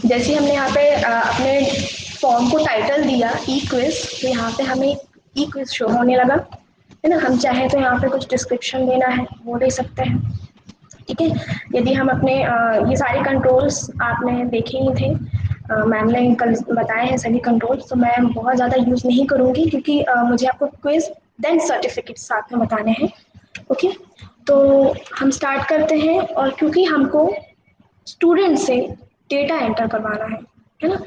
जैसे हमने यहाँ पे अपने फॉर्म को टाइटल दिया ई क्विज, तो यहाँ पे हमें ई क्विज शो होने लगा, है ना? हम चाहे तो यहाँ पे कुछ डिस्क्रिप्शन देना है वो दे सकते हैं, ठीक है। यदि हम अपने ये सारे कंट्रोल्स आपने देखे ही थे, मैम ने कल बताए हैं सभी कंट्रोल्स, तो मैं बहुत ज़्यादा यूज़ नहीं करूँगी, क्योंकि मुझे आपको क्विज देन सर्टिफिकेट साथ में बताने हैं। ओके, तो हम स्टार्ट करते हैं। और क्योंकि हमको स्टूडेंट से डेटा एंटर करवाना है ना,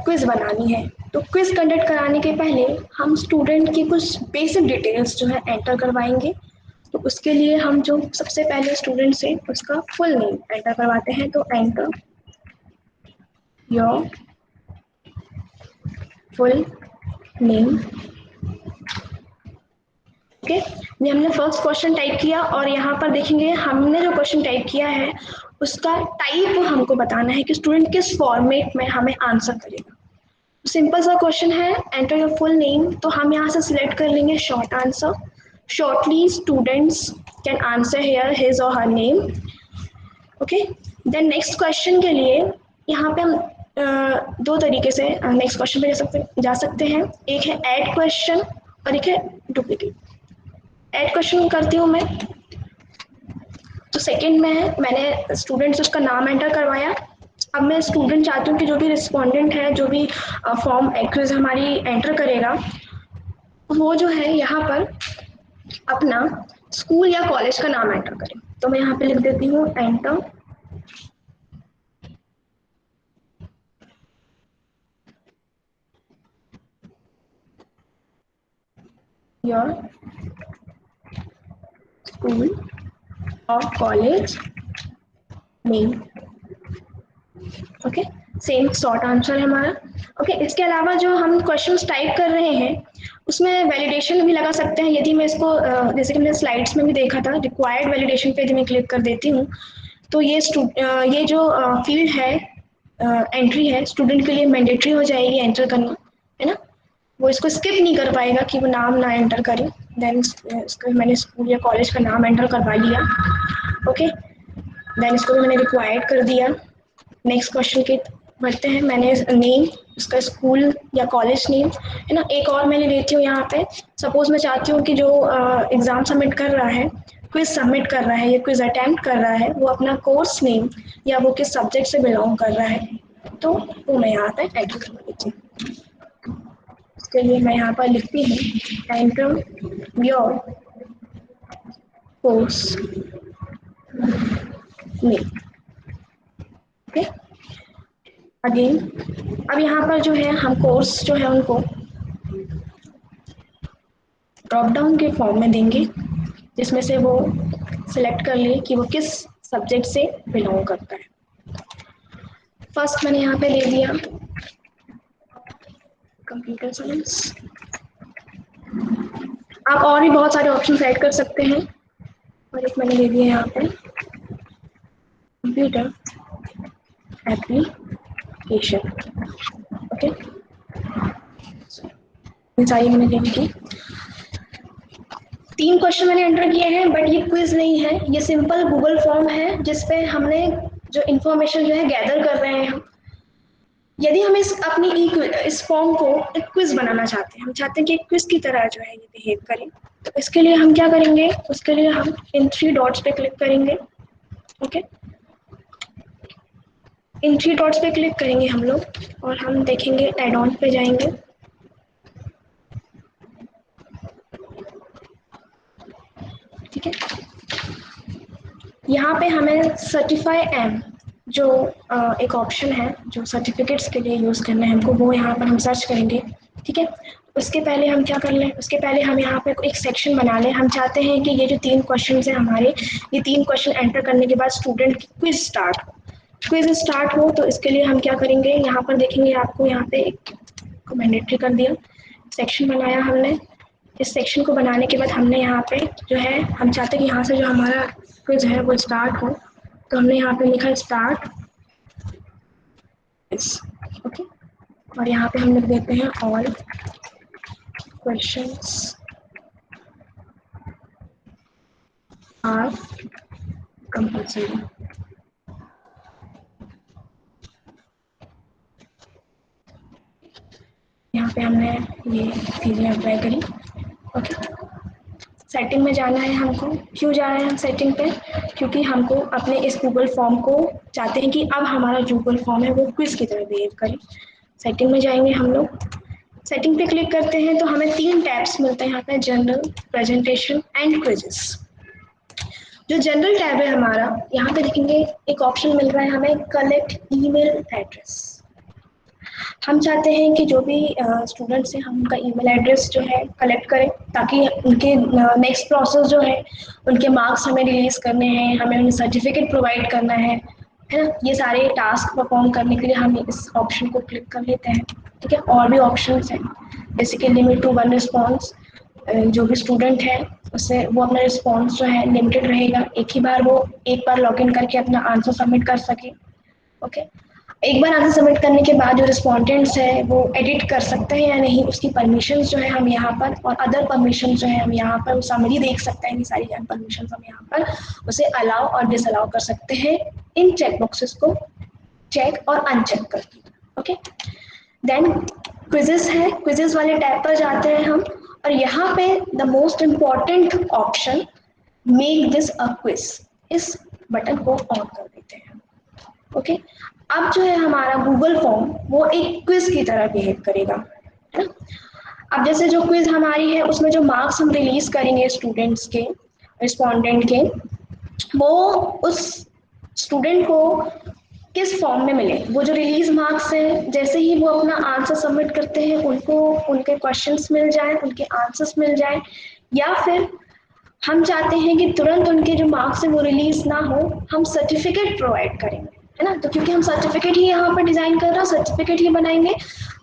क्विज बनानी है, तो क्विज कंडक्ट कराने के पहले हम स्टूडेंट की कुछ बेसिक डिटेल्स जो है एंटर करवाएंगे। तो उसके लिए हम जो सबसे पहले स्टूडेंट से उसका फुल नेम एंटर करवाते हैं। तो enter your full name. Okay, ये हमने फर्स्ट क्वेश्चन टाइप किया, और यहाँ पर देखेंगे हमने जो क्वेश्चन टाइप किया है उसका टाइप हमको बताना है कि स्टूडेंट किस फॉर्मेट में हमें आंसर करेगा। सिंपल सा क्वेश्चन है, एंटर योर फुल नेम, तो हम यहाँ से सिलेक्ट कर लेंगे short answer. Shortly students can answer here his और her name. Okay, then next question के लिए यहाँ पे हम दो तरीके से नेक्स्ट क्वेश्चन पे जा सकते हैं। एक है ऐड क्वेश्चन और एक है डुप्लीकेट। ऐड क्वेश्चन करती हूँ मैं, तो सेकंड में है, मैंने स्टूडेंट से उसका नाम एंटर करवाया। अब मैं स्टूडेंट चाहती हूँ कि जो भी रिस्पोंडेंट है, जो भी फॉर्म एक्विज हमारी एंटर करेगा, वो जो है यहाँ पर अपना स्कूल या कॉलेज का नाम एंटर करें। तो मैं यहाँ पे लिख देती हूँ एंटर योर स्कूल और college name. Okay, same short answer है हमारा। ओके, इसके अलावा जो हम क्वेश्चंस टाइप कर रहे हैं उसमें वैलिडेशन भी लगा सकते हैं। यदि मैं इसको जैसे कि मैंने स्लाइड्स में भी देखा था, रिक्वायर्ड वैलिडेशन पे यदि मैं क्लिक कर देती हूँ तो ये जो फील्ड है, एंट्री है, स्टूडेंट के लिए मैंडेटरी हो जाएगी एंटर करना, है ना। वो इसको स्किप नहीं कर पाएगा कि वो नाम ना एंटर करे। देन इसको मैंने स्कूल या कॉलेज का नाम एंटर करवा लिया। ओके, देन इसको भी मैंने रिक्वायर्ड कर दिया। नेक्स्ट क्वेश्चन के बढ़ते हैं। मैंने नेम, उसका स्कूल या कॉलेज नेम, है ना। एक और मैंने लेती हूँ यहाँ पे, सपोज मैं चाहती हूँ कि जो एग्ज़ाम सबमिट कर रहा है, क्विज सबमिट कर रहा है या क्विज अटेम्प्ट कर रहा है, वो अपना कोर्स नेम या वो किस सब्जेक्ट से बिलोंग कर रहा है, तो वो मैं यहाँ पे एंटर कर देती हूँ। उसके लिए मैं यहाँ पर लिखती हूँ enter your course name. Okay, again अब यहाँ पर जो है हम कोर्स जो है उनको ड्रॉप डाउन के फॉर्म में देंगे, जिसमें से वो सिलेक्ट कर ले कि वो किस सब्जेक्ट से बिलोंग करता है। फर्स्ट मैंने यहाँ पे ले दिया कंप्यूटर साइंस। आप और भी बहुत सारे ऑप्शन ऐड कर सकते हैं, और एक मैंने ले दिया यहाँ पे कंप्यूटर एप्लीकेशन। ओके, ये सारी मैंने ले ली। 3 क्वेश्चन मैंने एंटर किए हैं, बट ये क्विज नहीं है, ये सिंपल गूगल फॉर्म है जिसपे हमने जो इन्फॉर्मेशन जो है गैदर कर रहे हैं हम। यदि हम इस फॉर्म को एक क्विज बनाना चाहते हैं, हम चाहते हैं कि एक क्विज की तरह जो है ये बिहेव करे, तो इसके लिए हम क्या करेंगे, उसके लिए हम इन 3 डॉट्स पे क्लिक करेंगे। ओके, इन 3 डॉट्स पे क्लिक करेंगे हम लोग और हम देखेंगे एड ऑन पे जाएंगे। ठीक है, यहाँ पे हमें सर्टिफाई एम जो एक ऑप्शन है जो सर्टिफिकेट्स के लिए यूज़ करना है हमको, वो यहाँ पर हम सर्च करेंगे। ठीक है, उसके पहले हम क्या कर लें, उसके पहले हम यहाँ पे एक सेक्शन बना लें। हम चाहते हैं कि ये जो 3 क्वेश्चन हैं हमारे, ये 3 क्वेश्चन एंटर करने के बाद स्टूडेंट की क्विज स्टार्ट हो। तो इसके लिए हम क्या करेंगे, यहाँ पर देखेंगे आपको यहाँ पे एक मैंडेटरी कर दिया, सेक्शन बनाया हमने। इस सेक्शन को बनाने के बाद हमने यहाँ पे जो है, हम चाहते हैं कि यहाँ से जो हमारा क्विज है वो स्टार्ट हो, तो हमने यहाँ पे लिखा स्टार्ट। ओके, और यहाँ पे हम लिख देते हैं ऑल क्वेश्चंस आर कंपल्सरी। यहाँ पे हमने ये चीज़ें अप्लाई करी। ओके, सेटिंग में जाना है हमको। क्यों जा रहे हैं हम सेटिंग पे, क्योंकि हमको अपने इस गूगल फॉर्म को चाहते हैं कि अब हमारा जो गूगल फॉर्म है वो क्विज की तरह बिहेव करे। सेटिंग में जाएंगे हम लोग, सेटिंग पे क्लिक करते हैं तो हमें 3 टैब्स मिलते हैं यहाँ पे, जनरल, प्रेजेंटेशन एंड क्विजेस। जो जनरल टैब है हमारा, यहाँ पे देखेंगे एक ऑप्शन मिल रहा है हमें कलेक्ट ईमेल एड्रेस। हम चाहते हैं कि जो भी स्टूडेंट्स हैं हम उनका ईमेल एड्रेस जो है कलेक्ट करें, ताकि उनके नेक्स्ट प्रोसेस जो है, उनके मार्क्स हमें रिलीज़ करने हैं, हमें उन्हें सर्टिफिकेट प्रोवाइड करना है ना। ये सारे टास्क परफॉर्म करने के लिए हम इस ऑप्शन को क्लिक कर लेते हैं। ठीक है, और भी ऑप्शंस हैं, जैसे कि लिमिट टू 1 रिस्पॉन्स। जो भी स्टूडेंट है उससे वो अपना रिस्पॉन्स जो है लिमिटेड रहेगा, वो एक बार लॉग इन करके अपना आंसर सबमिट कर सके। ओके, एक बार आंसर सबमिट करने के बाद जो रिस्पॉन्डेंट्स है वो एडिट कर सकते हैं या नहीं, उसकी परमिशंस जो है हम यहाँ पर, और अदर परमिशन जो है हम यहाँ पर समरी देख सकते हैं। ये सारी परमिशंस हम यहाँ पर उसे अलाउ और डिसअलाउ कर सकते हैं, इन चेक बॉक्सेस को चेक और अनचेक करके। ओके, देन क्विजेस है, क्विजेस वाले टैब पर जाते हैं हम, और यहाँ पे the most important option make this a quiz, इस बटन को ऑन कर देते हैं। ओके, अब जो है हमारा गूगल फॉर्म वो एक क्विज की तरह बिहेव करेगा, है ना। अब जैसे जो क्विज हमारी है उसमें जो मार्क्स हम रिलीज करेंगे स्टूडेंट्स के, रिस्पोंडेंट के, वो उस स्टूडेंट को किस फॉर्म में मिले। वो जो रिलीज मार्क्स हैं, जैसे ही वो अपना आंसर सबमिट करते हैं उनको उनके क्वेश्चंस मिल जाए, उनके आंसर्स मिल जाए, या फिर हम चाहते हैं कि तुरंत उनके जो मार्क्स हैं वो रिलीज ना हो, हम सर्टिफिकेट प्रोवाइड करेंगे। है ना। तो क्योंकि हम सर्टिफिकेट ही यहाँ पर डिजाइन कर रहे हैं, सर्टिफिकेट ही बनाएंगे,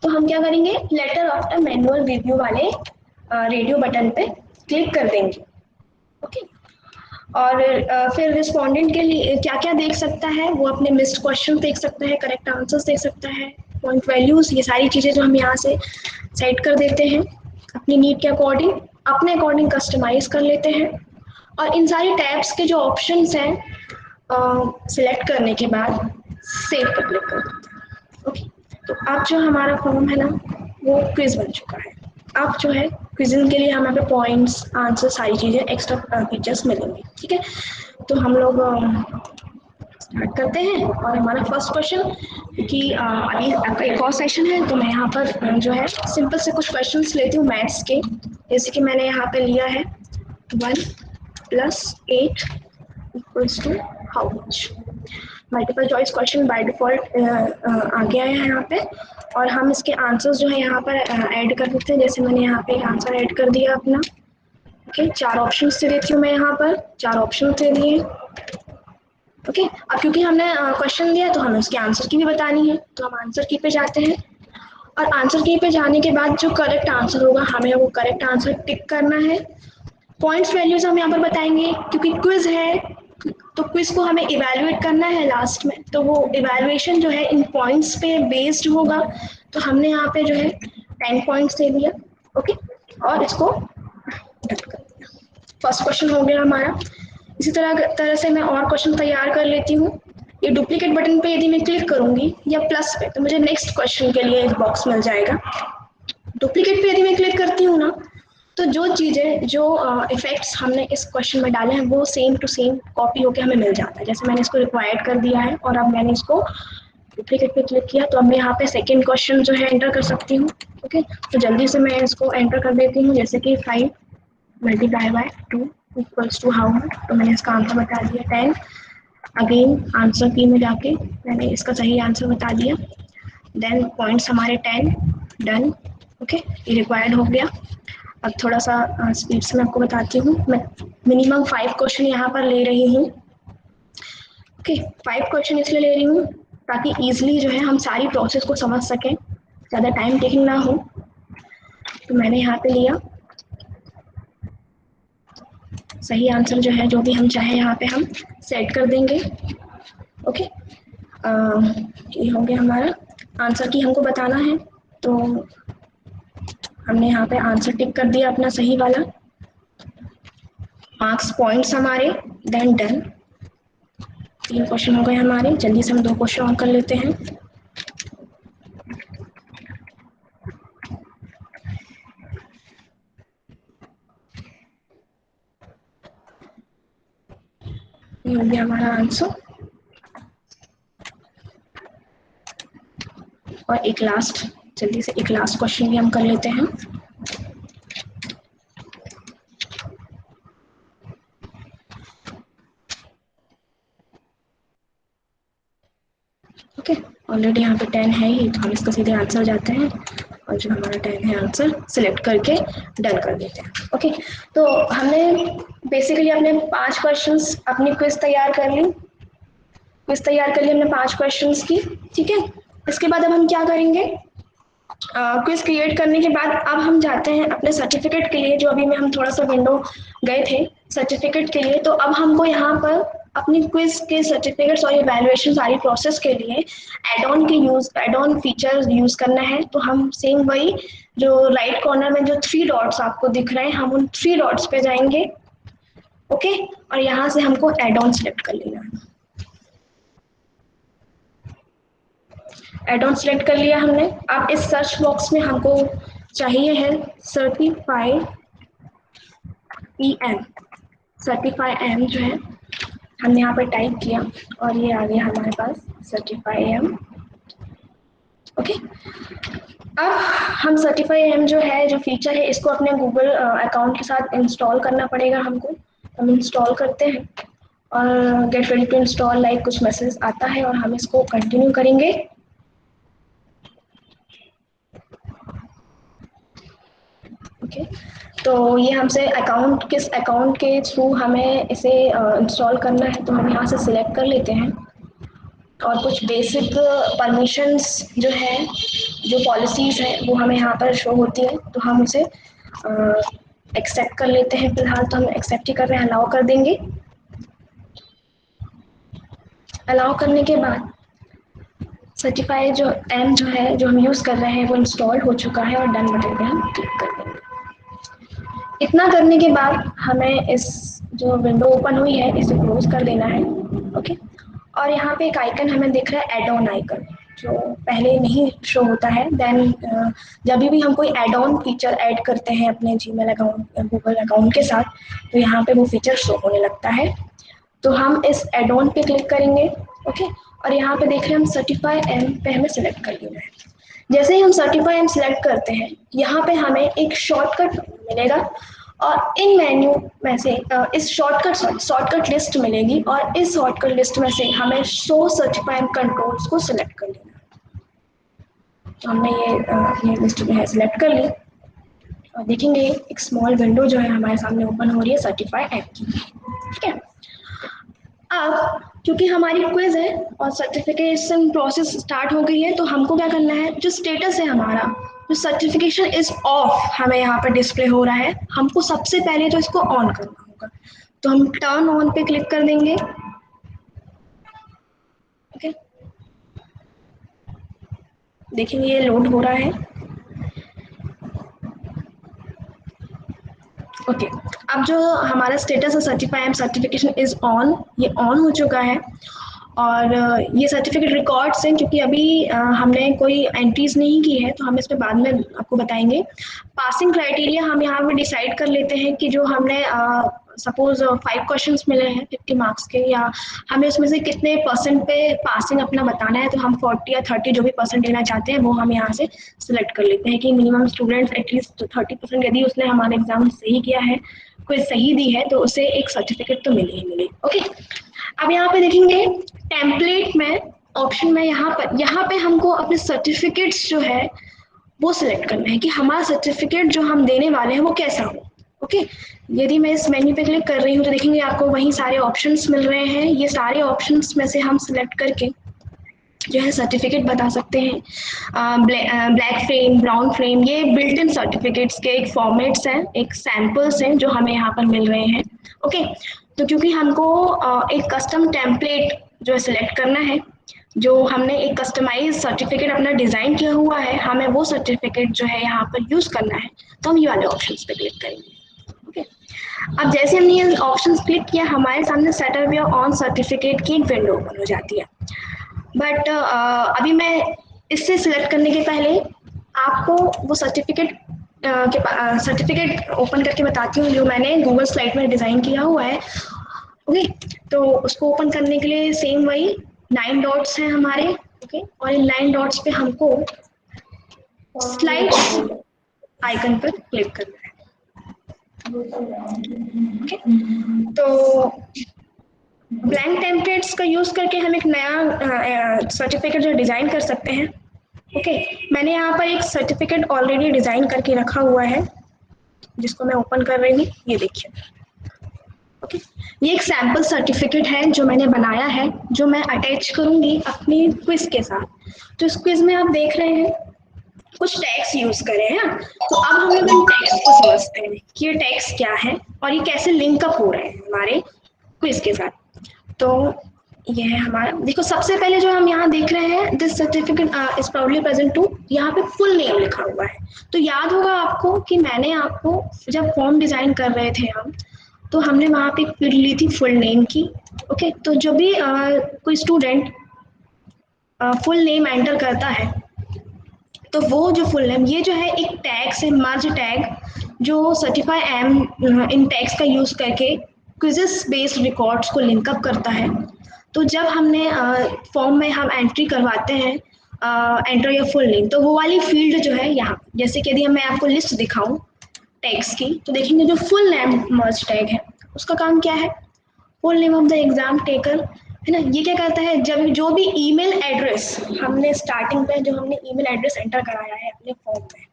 तो हम क्या करेंगे, लेटर आफ्टर मैनुअल रिव्यू वाले रेडियो बटन पे क्लिक कर देंगे। ओके, और फिर रिस्पोंडेंट के लिए क्या क्या देख सकता है, वो अपने मिस्ड क्वेश्चन देख सकता है, करेक्ट आंसर्स देख सकता है, पॉइंट वैल्यूज, ये सारी चीज़ें जो हम यहाँ से सेट कर देते हैं अपनी नीड के अकॉर्डिंग, अपने अकॉर्डिंग कस्टमाइज कर लेते हैं। और इन सारी टैब्स के जो ऑप्शंस हैं सिलेक्ट करने के बाद सेव पर क्लिक कर देते हैं। ओके, तो अब जो हमारा फॉर्म है ना वो क्विज बन चुका है। अब जो है क्विजिंग के लिए हमें पे पॉइंट्स, आंसर, सारी चीज़ें एक्स्ट्रा फीचर्स मिलेंगे। ठीक है, तो हम लोग स्टार्ट करते हैं। और हमारा फर्स्ट क्वेश्चन, क्योंकि अभी आपका एक और सेशन है, तो मैं यहाँ पर जो है सिंपल से कुछ क्वेश्चंस लेती हूँ मैथ्स के। जैसे कि मैंने यहाँ पे लिया है 1 + 8 = how much. Multiple choice question by default आ गया है यहाँ पे, और हम इसके आंसर्स जो है यहाँ पर ऐड कर देते हैं। जैसे मैंने यहाँ पे आंसर ऐड कर दिया अपना। ओके, 4 ऑप्शन दे देती हूँ मैं यहाँ पर, 4 ऑप्शन दे दिए। ओके, अब क्योंकि हमने क्वेश्चन दिया तो हमें उसके आंसर की भी बतानी है, तो हम आंसर की पे जाते हैं। और आंसर की पे जाने के बाद जो करेक्ट आंसर होगा हमें वो करेक्ट आंसर टिक करना है। पॉइंट्स वैल्यूज हम यहाँ पर बताएंगे, क्योंकि क्विज है तो क्विज को हमें इवैल्यूएट करना है लास्ट में, तो वो इवैल्यूएशन जो है इन पॉइंट्स पे बेस्ड होगा। तो हमने यहाँ पे जो है 10 पॉइंट्स दे दिया। ओके, और इसको डन कर दिया। फर्स्ट क्वेश्चन हो गया हमारा। इसी तरह से मैं और क्वेश्चन तैयार कर लेती हूँ। ये डुप्लीकेट बटन पे यदि मैं क्लिक करूंगी या प्लस पे, तो मुझे नेक्स्ट क्वेश्चन के लिए एक बॉक्स मिल जाएगा। डुप्लीकेट पे यदि मैं क्लिक करती हूँ ना, तो जो चीज़ें, जो इफेक्ट्स हमने इस क्वेश्चन में डाले हैं वो सेम टू सेम कॉपी होके हमें मिल जाता है। जैसे मैंने इसको रिक्वायर्ड कर दिया है और अब मैंने इसको डुप्लीकेट पे क्लिक किया, तो अब मैं यहाँ पे सेकेंड क्वेश्चन जो है एंटर कर सकती हूँ। ओके, तो जल्दी से मैं इसको एंटर कर देती हूँ। जैसे कि 5 × 2 = हाउ मच, तो मैंने इसका आंसर बता दिया 10। अगेन आंसर की में जाके मैंने इसका सही आंसर बता दिया। देन पॉइंट्स हमारे 10, डन। ओके, ये रिक्वायर्ड हो गया। अब थोड़ा सा स्पीड से मैं आपको बताती हूँ। मैं मिनिमम 5 क्वेश्चन यहाँ पर ले रही हूँ। ओके, 5 क्वेश्चन इसलिए ले रही हूँ ताकि इजीली जो है हम सारी प्रोसेस को समझ सकें, ज़्यादा टाइम टेकिंग ना हो। तो मैंने यहाँ पे लिया सही आंसर जो है, जो भी हम चाहे यहाँ पे हम सेट कर देंगे। ओके, ये हो गया हमारा। आंसर की हमको बताना है, तो हमने यहाँ पे आंसर टिक कर दिया अपना सही वाला। मार्क्स पॉइंट्स हमारे, देन डन। 3 क्वेश्चन हो गए हमारे। जल्दी से हम 2 क्वेश्चन और कर लेते हैं। ये हो गया हमारा आंसर। और एक लास्ट, जल्दी से एक लास्ट क्वेश्चन भी हम कर लेते हैं। ओके, ऑलरेडी यहाँ पे 10 है ही, तो हम इसका सीधे आंसर जाते हैं और जो हमारा 10 है आंसर सिलेक्ट करके डन कर देते हैं। ओके, तो हमने बेसिकली अपने 5 क्वेश्चंस अपनी क्विज तैयार कर ली। हमने 5 क्वेश्चंस की। ठीक है, इसके बाद अब हम क्या करेंगे, क्विज क्रिएट करने के बाद अब हम जाते हैं अपने सर्टिफिकेट के लिए, जो अभी में हम थोड़ा सा विंडो गए थे सर्टिफिकेट के लिए। तो अब हमको यहाँ पर अपनी क्विज के सर्टिफिकेट्स और इवैल्यूएशन सारी प्रोसेस के लिए एड ऑन फीचर यूज करना है। तो हम सेम वही, जो राइट कॉर्नर में जो 3 डॉट्स आपको दिख रहे हैं, हम उन 3 डॉट्स पे जाएंगे। ओके, और यहाँ से हमको एड ऑन सेलेक्ट कर लेना है। एड ऑन सेलेक्ट कर लिया हमने। अब इस सर्च बॉक्स में हमको चाहिए है सर्टिफाई एम जो है हमने यहाँ पर टाइप किया और ये आ गया हमारे पास सर्टिफाई एम। ओके, अब हम सर्टिफाई एम जो है, जो फीचर है, इसको अपने गूगल अकाउंट के साथ इंस्टॉल करना पड़ेगा हमको। हम इंस्टॉल करते हैं और get ready to install like कुछ मैसेज आता है और हम इसको कंटिन्यू करेंगे। ओके, तो ये हमसे किस अकाउंट के थ्रू हमें इसे इंस्टॉल करना है, तो हम यहाँ से सिलेक्ट कर लेते हैं। और कुछ बेसिक परमिशंस जो है, जो पॉलिसीज़ हैं वो हमें यहाँ पर शो होती है, तो हम उसे एक्सेप्ट कर लेते हैं। फिलहाल तो हम एक्सेप्ट ही कर रहे हैं, अलाउ कर देंगे। अलाउ करने के बाद सर्टिफाई जो जो है, जो हम यूज़ कर रहे हैं वो इंस्टॉल हो चुका है और डन बटन पे हम क्लिक कर देंगे। इतना करने के बाद हमें इस जो विंडो ओपन हुई है इसे क्लोज कर देना है। ओके, और यहाँ पे एक आइकन हमें दिख रहा है, एड ऑन आइकन, जो पहले नहीं शो होता है। देन जब भी हम कोई एड ऑन फीचर ऐड करते हैं अपने जीमेल अकाउंट या गूगल अकाउंट के साथ, तो यहाँ पे वो फीचर शो होने लगता है। तो हम इस एड ऑन पे क्लिक करेंगे। ओके, और यहाँ पे देख रहे हैं हम सर्टिफाई एम पे हमें सिलेक्ट कर लेना है। जैसे ही हम सर्टिफाई एम सिलेक्ट करते हैं, यहाँ पे हमें एक शॉर्टकट मिलेगा और इन मेन्यू में से इस शॉर्टकट लिस्ट मिलेगी और इस शॉर्टकट लिस्ट में से हमें शो सर्टिफाई एम कंट्रोल्स को सिलेक्ट कर लेना है। तो हमने ये लिस्ट जो है सिलेक्ट कर ली और देखेंगे एक स्मॉल विंडो जो है हमारे सामने ओपन हो रही है सर्टिफाई एम की। ठीक है, अब क्योंकि हमारी क्विज है और सर्टिफिकेशन प्रोसेस स्टार्ट हो गई है, तो हमको क्या करना है, जो स्टेटस है हमारा, जो सर्टिफिकेशन इज ऑफ हमें यहाँ पर डिस्प्ले हो रहा है, हमको सबसे पहले तो इसको ऑन करना होगा। तो हम टर्न ऑन पे क्लिक कर देंगे। ओके, देखिए ये लोड हो रहा है। ओके, अब जो हमारा स्टेटस है certify em certification is on, ये ऑन हो चुका है। और ये सर्टिफिकेट रिकॉर्ड्स हैं, क्योंकि अभी हमने कोई एंट्रीज नहीं की है, तो हम इस पे बाद में आपको बताएंगे। पासिंग क्राइटेरिया हम यहाँ पे डिसाइड कर लेते हैं कि जो हमने सपोज 5 क्वेश्चंस मिले हैं 50 मार्क्स के, या हमें उसमें से कितने परसेंट पे पासिंग अपना बताना है, तो हम 40 या 30 जो भी परसेंट लेना चाहते हैं वो हम यहाँ से सिलेक्ट कर लेते हैं कि मिनिमम स्टूडेंट्स एटलीस्ट 30%, यदि उसने हमारा एग्जाम सही किया है, कोई सही दी है, तो उसे एक सर्टिफिकेट तो मिले ही मिले। ओके, अब यहाँ पे देखेंगे टेम्पलेट में ऑप्शन में यहाँ पे हमको अपने सर्टिफिकेट्स जो है वो सिलेक्ट करना है कि हमारा सर्टिफिकेट जो हम देने वाले हैं वो कैसा हो। ओके, यदि मैं इस मेन्यू पे क्लिक कर रही हूँ तो देखेंगे आपको वहीं सारे ऑप्शंस मिल रहे हैं। ये सारे ऑप्शंस में से हम सिलेक्ट करके जो है सर्टिफिकेट बता सकते हैं। ब्लैक फ्रेम, ब्राउन फ्रेम, ये बिल्ट इन सर्टिफिकेट्स के एक फॉर्मेट्स हैं, एक सैम्पल्स हैं जो हमें यहाँ पर मिल रहे हैं। ओके, तो क्योंकि हमको एक कस्टम टेम्पलेट जो है सिलेक्ट करना है, जो हमने एक कस्टमाइज सर्टिफिकेट अपना डिज़ाइन किया हुआ है, हमें वो सर्टिफिकेट जो है यहाँ पर यूज़ करना है, तो हम ये वाले ऑप्शंस पे क्लिक करेंगे। ओके, अब जैसे हमने ये ऑप्शंस क्लिक किया, हमारे सामने सेटअप या ऑन सर्टिफिकेट की एक विंडो ओपन हो जाती है। बट अभी मैं इससे सिलेक्ट करने के पहले आपको वो सर्टिफिकेट ओपन करके बताती हूँ जो मैंने गूगल स्लाइड में डिज़ाइन किया हुआ है। ओके, तो उसको ओपन करने के लिए सेम वही 9 डॉट्स हैं हमारे। ओके, और इन 9 डॉट्स पे हमको स्लाइड आइकन पर क्लिक करना है। ओके, तो ब्लैंक टेम्पलेट्स का यूज़ करके हम एक नया सर्टिफिकेट जो डिज़ाइन कर सकते हैं। ओके, मैंने यहाँ पर एक सर्टिफिकेट ऑलरेडी डिज़ाइन करके रखा हुआ है जिसको मैं ओपन कर रही हूँ, ये देखिए। ओके, ये एक सैम्पल सर्टिफिकेट है जो मैंने बनाया है, जो मैं अटैच करूँगी अपनी क्विज के साथ। तो इस क्विज में आप देख रहे हैं कुछ टैग्स यूज़ करे हैं। तो अब हम लोग इन टैग्स को समझते हैं कि ये टैग्स क्या है और ये कैसे लिंकअप हो रहे हैं हमारे क्विज के साथ। तो ये है हमारा, देखो सबसे पहले जो हम यहाँ देख रहे हैं, this certificate is proudly present to, यहाँ पे फुल नेम लिखा हुआ है। तो याद होगा आपको कि मैंने आपको जब फॉर्म डिजाइन कर रहे थे हम, तो हमने वहाँ पे फिर ली थी फुल नेम की। ओके, तो जब भी कोई स्टूडेंट फुल नेम एंटर करता है, तो वो जो फुल नेम, ये जो है एक टैग से मर्ज टैग, जो सर्टिफाई एम इन टैग्स का यूज़ करके क्विज़ेस बेस्ड रिकॉर्ड्स को लिंकअप करता है। तो जब हमने फॉर्म में हम एंट्री करवाते हैं एंटर योर फुल नेम, तो वो वाली फील्ड जो है यहाँ, जैसे कि यदि मैं आपको लिस्ट दिखाऊं टैग्स की, तो देखेंगे जो फुल नेम मर्ज टैग है उसका काम क्या है, full name of the exam taker, है ना। ये क्या करता है, जब जो भी ईमेल एड्रेस हमने स्टार्टिंग पे जो हमने ईमेल एड्रेस एंटर कराया है अपने फॉर्म में,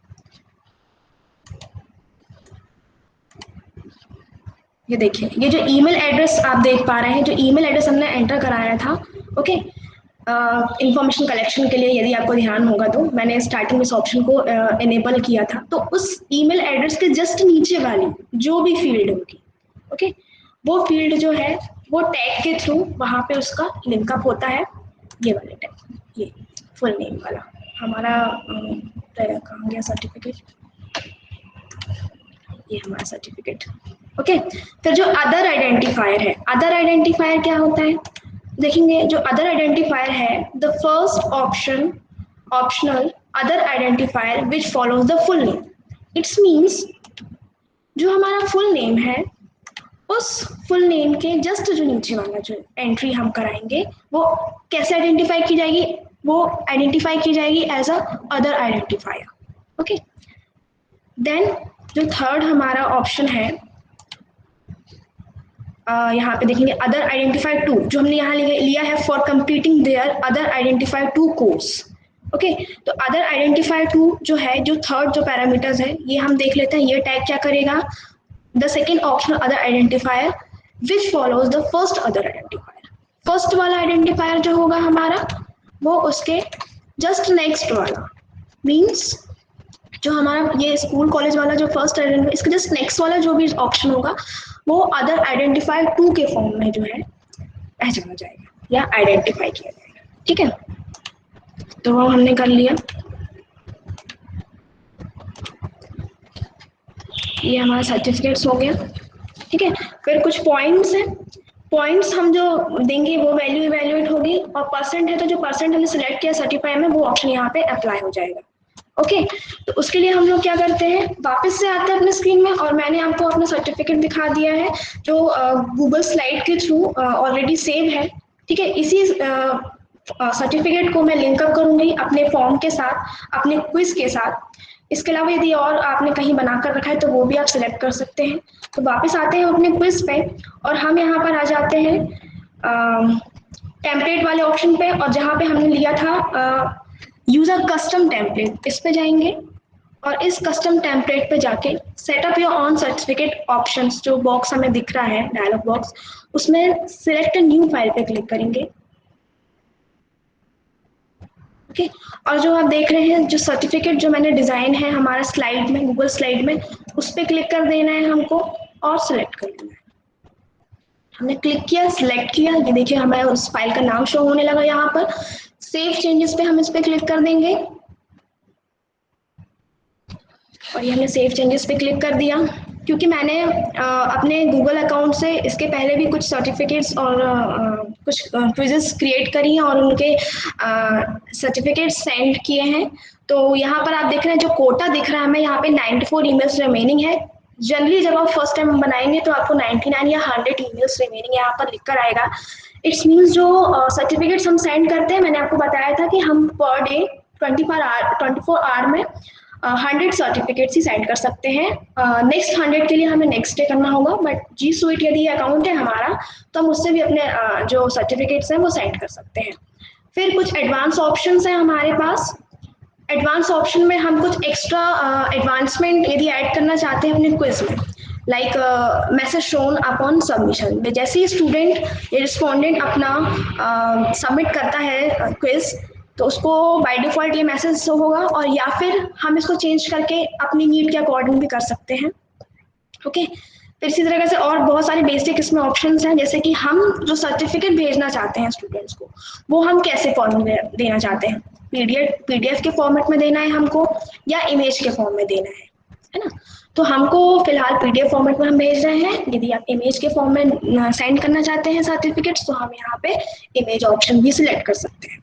ये देखिए, ये जो ईमेल एड्रेस आप देख पा रहे हैं, जो ईमेल एड्रेस हमने एंटर कराया था, ओके, इंफॉर्मेशन कलेक्शन के लिए, यदि आपको ध्यान होगा तो मैंने स्टार्टिंग में इस ऑप्शन को इनेबल किया था। तो उस ईमेल एड्रेस के जस्ट नीचे वाली जो भी फील्ड होगी, ओके, वो फील्ड जो है वो टैग के थ्रू वहाँ पे उसका लिंकअप होता है। ये वाले टैग, ये फुल नेम वाला हमारा कहाँ गया सर्टिफिकेट, ये हमारा सर्टिफिकेट, ओके। फिर जो अदर आइडेंटिफायर है, अदर आइडेंटिफायर क्या होता है देखेंगे। जो अदर आइडेंटिफायर है, the first option optional other identifier which follows the full name. It's means जो हमारा फुल नेम है उस फुल नेम के जस्ट जो नीचे वाला जो एंट्री हम कराएंगे वो कैसे आइडेंटिफाई की जाएगी, वो आइडेंटिफाई की जाएगी as a other identifier, okay. Then जो थर्ड हमारा ऑप्शन है, यहाँ पे देखेंगे अदर आइडेंटिफाई टू, जो हमने यहाँ लिया है for completing there other identify to course, okay. तो अदर आइडेंटिफाई टू जो है, जो थर्ड जो पैरामीटर्स है ये हम देख लेते हैं। ये टैग क्या करेगा, the second option other identifier which follows the first other identifier. First वाला आइडेंटिफायर जो होगा हमारा वो उसके जस्ट नेक्स्ट वाला, मीन्स जो हमारा ये स्कूल कॉलेज वाला जो फर्स्ट आइडेंटिफायर, इसके जस्ट नेक्स्ट वाला जो भी ऑप्शन होगा वो अदर आइडेंटिफायर टू के फॉर्म में जो है पहचाना जाएगा या आइडेंटिफाई किया जाएगा, ठीक है। तो वो हमने कर लिया। ये हमारा सर्टिफिकेट्स हो गया, ठीक है। फिर कुछ पॉइंट्स हैं, पॉइंट्स हम जो देंगे वो वैल्यू इवैल्यूएट होगी, और परसेंट है तो जो परसेंट हमने सिलेक्ट किया सर्टिफाई में वो ऑप्शन यहाँ पे अप्लाई हो जाएगा, ओके। तो उसके लिए हम लोग क्या करते हैं, वापस से आते हैं अपने स्क्रीन में, और मैंने आपको अपना सर्टिफिकेट दिखा दिया है जो गूगल स्लाइड के थ्रू ऑलरेडी सेव है, ठीक है। इसी सर्टिफिकेट को मैं लिंकअप करूंगी अपने फॉर्म के साथ, अपने क्विज के साथ। इसके अलावा यदि और आपने कहीं बनाकर रखा है तो वो भी आप सिलेक्ट कर सकते हैं। तो वापस आते हैं अपने क्विज पे, और हम यहाँ पर आ जाते हैं टेम्पलेट वाले ऑप्शन पे, और जहाँ पे हमने लिया था यूजर कस्टम टेम्पलेट, इस पे जाएंगे और इस कस्टम टेम्पलेट पे जाके setup your on certificate options जो बॉक्स हमें दिख रहा है डायलॉग बॉक्स, उसमें सिलेक्ट न्यू फाइल पे क्लिक करेंगे, ओके। और जो आप देख रहे हैं जो सर्टिफिकेट जो मैंने डिजाइन है हमारा स्लाइड में, गूगल स्लाइड में, उस पर क्लिक कर देना है हमको और सिलेक्ट कर लेना है। हमने क्लिक किया, सिलेक्ट किया, ये देखिए हमें उस फाइल का नाम शो होने लगा। यहाँ पर सेव चेंजेस पे हम इस पे क्लिक कर देंगे, और ये हमने सेव चेंजेस पे क्लिक कर दिया। क्योंकि मैंने अपने गूगल अकाउंट से इसके पहले भी कुछ सर्टिफिकेट्स और कुछ क्विजेस क्रिएट करी हैं और उनके सर्टिफिकेट्स सेंड किए हैं। तो यहाँ पर आप देख रहे हैं जो कोटा दिख रहा है हमें यहाँ पे 94 ईमेल्स रिमेनिंग है। जनरली जब आप फर्स्ट टाइम बनाएंगे तो आपको 99 या 100 ईमेल्स रिमेनिंग यहाँ पर लिख कर आएगा। इट्स मीन्स जो सर्टिफिकेट्स हम सेंड करते हैं, मैंने आपको बताया था कि हम पर डे 24 आवर में 100 सर्टिफिकेट्स ही सेंड कर सकते हैं। नेक्स्ट 100 के लिए हमें नेक्स्ट डे करना होगा, बट जी स्वीट यदि अकाउंट है हमारा तो हम उससे भी अपने जो सर्टिफिकेट्स हैं वो सेंड कर सकते हैं। फिर कुछ एडवांस ऑप्शंस हैं हमारे पास। एडवांस ऑप्शन में हम कुछ एक्स्ट्रा एडवांसमेंट यदि ऐड करना चाहते हैं अपने क्विज में, like message shown upon submission. जैसे ही स्टूडेंट या रिस्पोंडेंट अपना सबमिट करता है क्विज तो उसको बाय डिफॉल्ट ये मैसेज शो होगा, और या फिर हम इसको चेंज करके अपनी नीड के अकॉर्डिंग भी कर सकते हैं, ओके। फिर इसी तरह से और बहुत सारे बेसिक इसमें ऑप्शंस हैं, जैसे कि हम जो सर्टिफिकेट भेजना चाहते हैं स्टूडेंट्स को वो हम कैसे फॉर्म में देना चाहते हैं, पीडीएफ के फॉर्मेट में देना है हमको या इमेज के फॉर्म में देना है ना। तो हमको फिलहाल पीडीएफ फॉर्मेट में हम भेज रहे हैं। यदि आप इमेज के फॉर्म में सेंड करना चाहते हैं सर्टिफिकेट्स तो हम यहाँ पे इमेज ऑप्शन भी सिलेक्ट कर सकते हैं।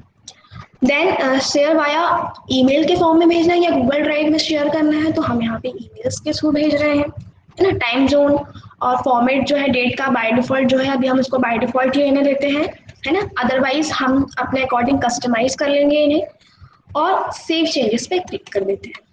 देन शेयर वाया ईमेल के फॉर्म में भेजना है या गूगल ड्राइव में शेयर करना है तो हम यहाँ पे ईमेल्स के थ्रू भेज रहे हैं, है ना। टाइम जोन और फॉर्मेट जो है डेट का बाय डिफॉल्ट जो है अभी हम इसको बाय डिफॉल्ट ही लेने देते हैं, है ना। अदरवाइज हम अपने अकॉर्डिंग कस्टमाइज कर लेंगे इन्हें, और सेव चेंजेस पे क्लिक कर देते हैं,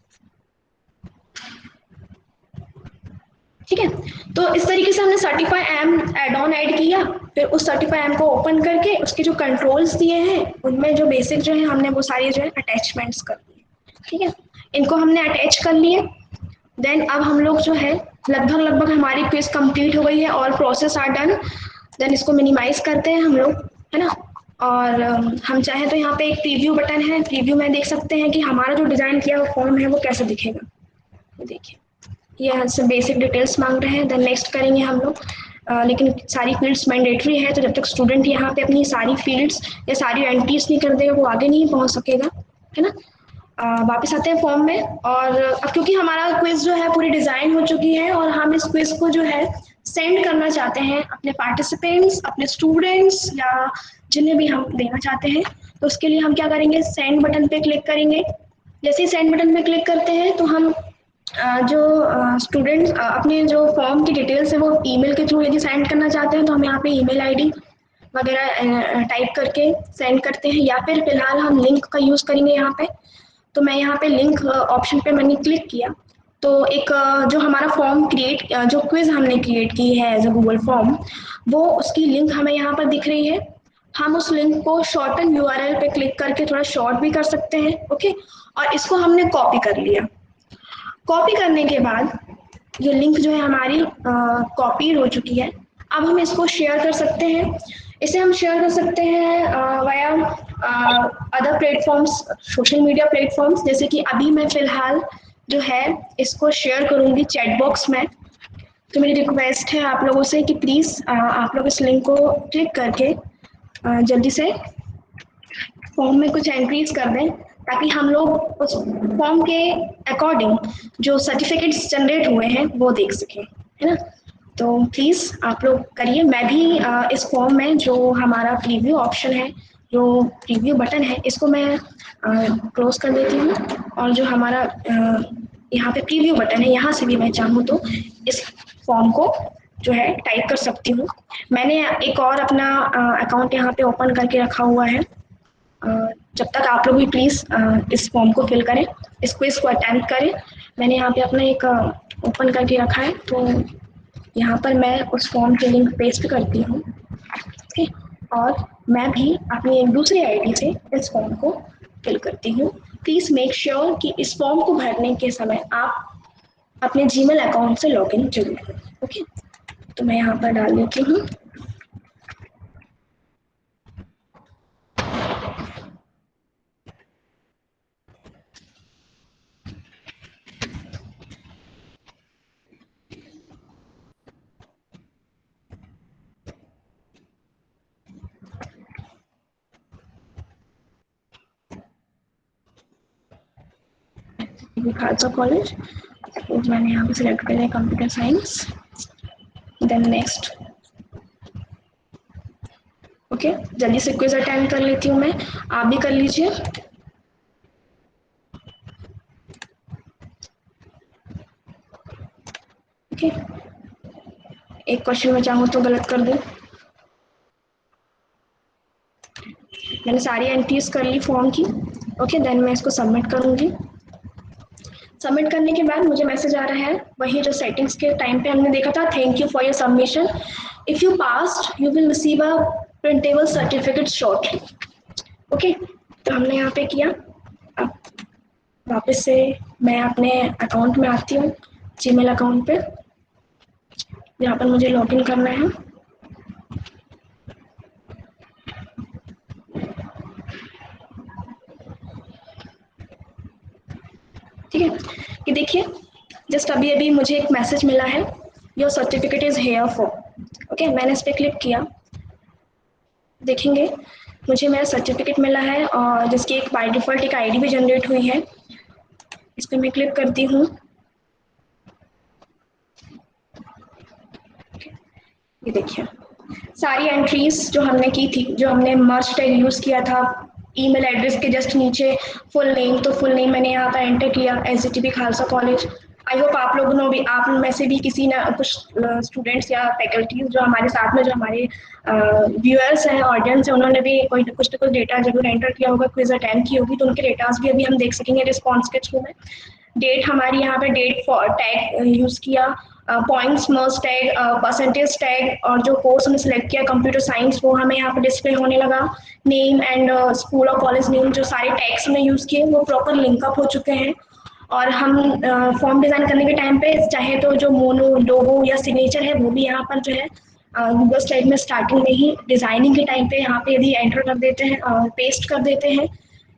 ठीक है। तो इस तरीके से हमने certify em add on add किया। फिर उस सर्टिफाई एम को ओपन करके उसके जो कंट्रोल्स दिए हैं उनमें जो बेसिक जो है हमने वो सारी जो है अटैचमेंट्स कर दिए, ठीक है। इनको हमने अटैच कर लिए। देन अब हम लोग जो है लगभग हमारी क्विज कंप्लीट हो गई है, all process are done. Then इसको मिनिमाइज करते हैं हम लोग, है ना। और हम चाहें तो यहाँ पे एक प्रीव्यू बटन है, प्रीव्यू में देख सकते हैं कि हमारा जो डिज़ाइन किया हुआ फॉर्म है वो कैसे दिखेगा। ये देखिए, ये हमसे बेसिक डिटेल्स मांग रहे हैं, देन नेक्स्ट करेंगे हम लोग। लेकिन सारी फील्ड्स मैंडेटरी है, तो जब तक स्टूडेंट यहाँ पे अपनी सारी फील्ड्स या सारी एंट्रीज नहीं कर देगा वो आगे नहीं पहुँच सकेगा, है ना। वापस आते हैं फॉर्म में, और अब क्योंकि हमारा क्विज जो है पूरी डिज़ाइन हो चुकी है और हम इस क्विज को जो है सेंड करना चाहते हैं अपने पार्टिसिपेंट्स, अपने स्टूडेंट्स या जिन्हें भी हम देना चाहते हैं, तो उसके लिए हम क्या करेंगे, सेंड बटन पे क्लिक करेंगे। जैसे ही सेंड बटन पे क्लिक करते हैं तो हम जो स्टूडेंट्स अपने जो फॉर्म की डिटेल्स है वो ईमेल के थ्रू यदि सेंड करना चाहते हैं तो हम यहाँ पे ईमेल आईडी वगैरह टाइप करके सेंड करते हैं, या फिर फिलहाल हम लिंक का यूज़ करेंगे यहाँ पे। तो मैं यहाँ पे लिंक ऑप्शन पे मैंने क्लिक किया, तो एक जो हमारा फॉर्म क्रिएट, जो क्विज हमने क्रिएट की है एज अ गूगल फॉर्म, वो उसकी लिंक हमें यहाँ पर दिख रही है। हम उस लिंक को शॉर्टन यूआरएल पे क्लिक करके थोड़ा शॉर्ट भी कर सकते हैं, ओके। और इसको हमने कॉपी कर लिया। कॉपी करने के बाद ये लिंक जो है हमारी कॉपी हो चुकी है। अब हम इसको शेयर कर सकते हैं। इसे हम शेयर कर सकते हैं via other platforms, social media platforms, जैसे कि अभी मैं फ़िलहाल जो है इसको शेयर करूँगी चैट बॉक्स में। तो मेरी रिक्वेस्ट है आप लोगों से कि प्लीज़ आप लोग इस लिंक को क्लिक करके जल्दी से फॉर्म में कुछ एंट्रीज कर दें, ताकि हम लोग उस फॉर्म के अकॉर्डिंग जो सर्टिफिकेट्स जनरेट हुए हैं वो देख सकें, है ना। तो प्लीज़ आप लोग करिए। मैं भी इस फॉर्म में जो हमारा प्रीव्यू ऑप्शन है, जो प्रीव्यू बटन है, इसको मैं क्लोज कर देती हूँ, और जो हमारा यहाँ पे प्रीव्यू बटन है, यहाँ से भी मैं चाहूँ तो इस फॉर्म को जो है टाइप कर सकती हूँ। मैंने एक और अपना अकाउंट यहाँ पे ओपन करके रखा हुआ है। जब तक आप लोग भी प्लीज़ इस फॉर्म को फिल करें, इस क्विज को अटेम्प्ट करें। मैंने यहाँ पे अपना एक ओपन करके रखा है, तो यहाँ पर मैं उस फॉर्म की लिंक पेस्ट करती हूँ, ठीक। और मैं भी अपनी एक दूसरी आईडी से इस फॉर्म को फिल करती हूँ। प्लीज़ मेक श्योर कि इस फॉर्म को भरने के समय आप अपने जीमेल अकाउंट से लॉगिन जरूर करें, ओके। तो मैं यहाँ पर डाल देती हूँ। खालसा कॉलेज, मैंने यहाँ पे सिलेक्ट कर लिया computer science, then next, okay. जल्दी से क्विज अटेंड कर लेती हूँ मैं, आप भी कर लीजिए। ओके, एक क्वेश्चन में चाहूँ तो गलत कर दूँ। मैंने सारी एंट्रीज कर ली फॉर्म की, ओके। देन मैं इसको सबमिट करूँगी। सबमिट करने के बाद मुझे मैसेज आ रहा है, वही जो सेटिंग्स के टाइम पे हमने देखा था, thank you for your submission, if you passed you will receive a printable certificate shortly, okay. तो हमने यहाँ पे किया। अब वापस से मैं अपने अकाउंट में आती हूँ, जीमेल अकाउंट पे, जहाँ पर मुझे लॉगिन करना है। ठीक है, कि देखिए जस्ट अभी अभी मुझे एक मैसेज मिला है, your certificate is here for, okay. मैंने इस पर क्लिक किया, देखेंगे मुझे मेरा सर्टिफिकेट मिला है, और जिसकी एक बाय डिफ़ॉल्ट एक आईडी भी जनरेट हुई है। इस पर मैं क्लिक करती हूँ। ये देखिए सारी एंट्रीज जो हमने की थी, जो हमने मर्ज टैग यूज़ किया था ईमेल एड्रेस के जस्ट नीचे फुल नेम, तो फुल नेम मैंने यहाँ पर एंटर किया, SGTB Khalsa college. I hope आप लोगों ने भी, आप में से भी किसी ना कुछ स्टूडेंट्स या फैकल्टीज जो हमारे साथ में, जो हमारे व्यूअर्स हैं, ऑडियंस है, उन्होंने भी कोई कुछ ना कुछ डेटा जरूर एंटर किया होगा, क्विज अटेंड की होगी, तो उनके डेटाज भी अभी हम देख सकेंगे रिस्पॉन्स के थ्रू में। डेट हमारी यहाँ पे डेट फॉर टैग यूज़ किया, पॉइंट्स मर्ज टैग, परसेंटेज टैग, और जो कोर्स हमने सेलेक्ट किया कंप्यूटर साइंस वो हमें यहाँ पे डिस्प्ले होने लगा। नेम एंड स्कूल और कॉलेज नेम, जो सारे टैग्स हमने यूज़ किए वो प्रॉपर लिंकअप हो चुके हैं। और हम फॉर्म डिज़ाइन करने के टाइम पे चाहे तो जो मोनो लोगो या सिग्नेचर है वो भी यहाँ पर जो है गूगल स्लाइड में स्टार्टिंग में ही डिजाइनिंग के टाइम पे यहाँ पे यदि एंटर कर देते हैं, पेस्ट कर देते हैं,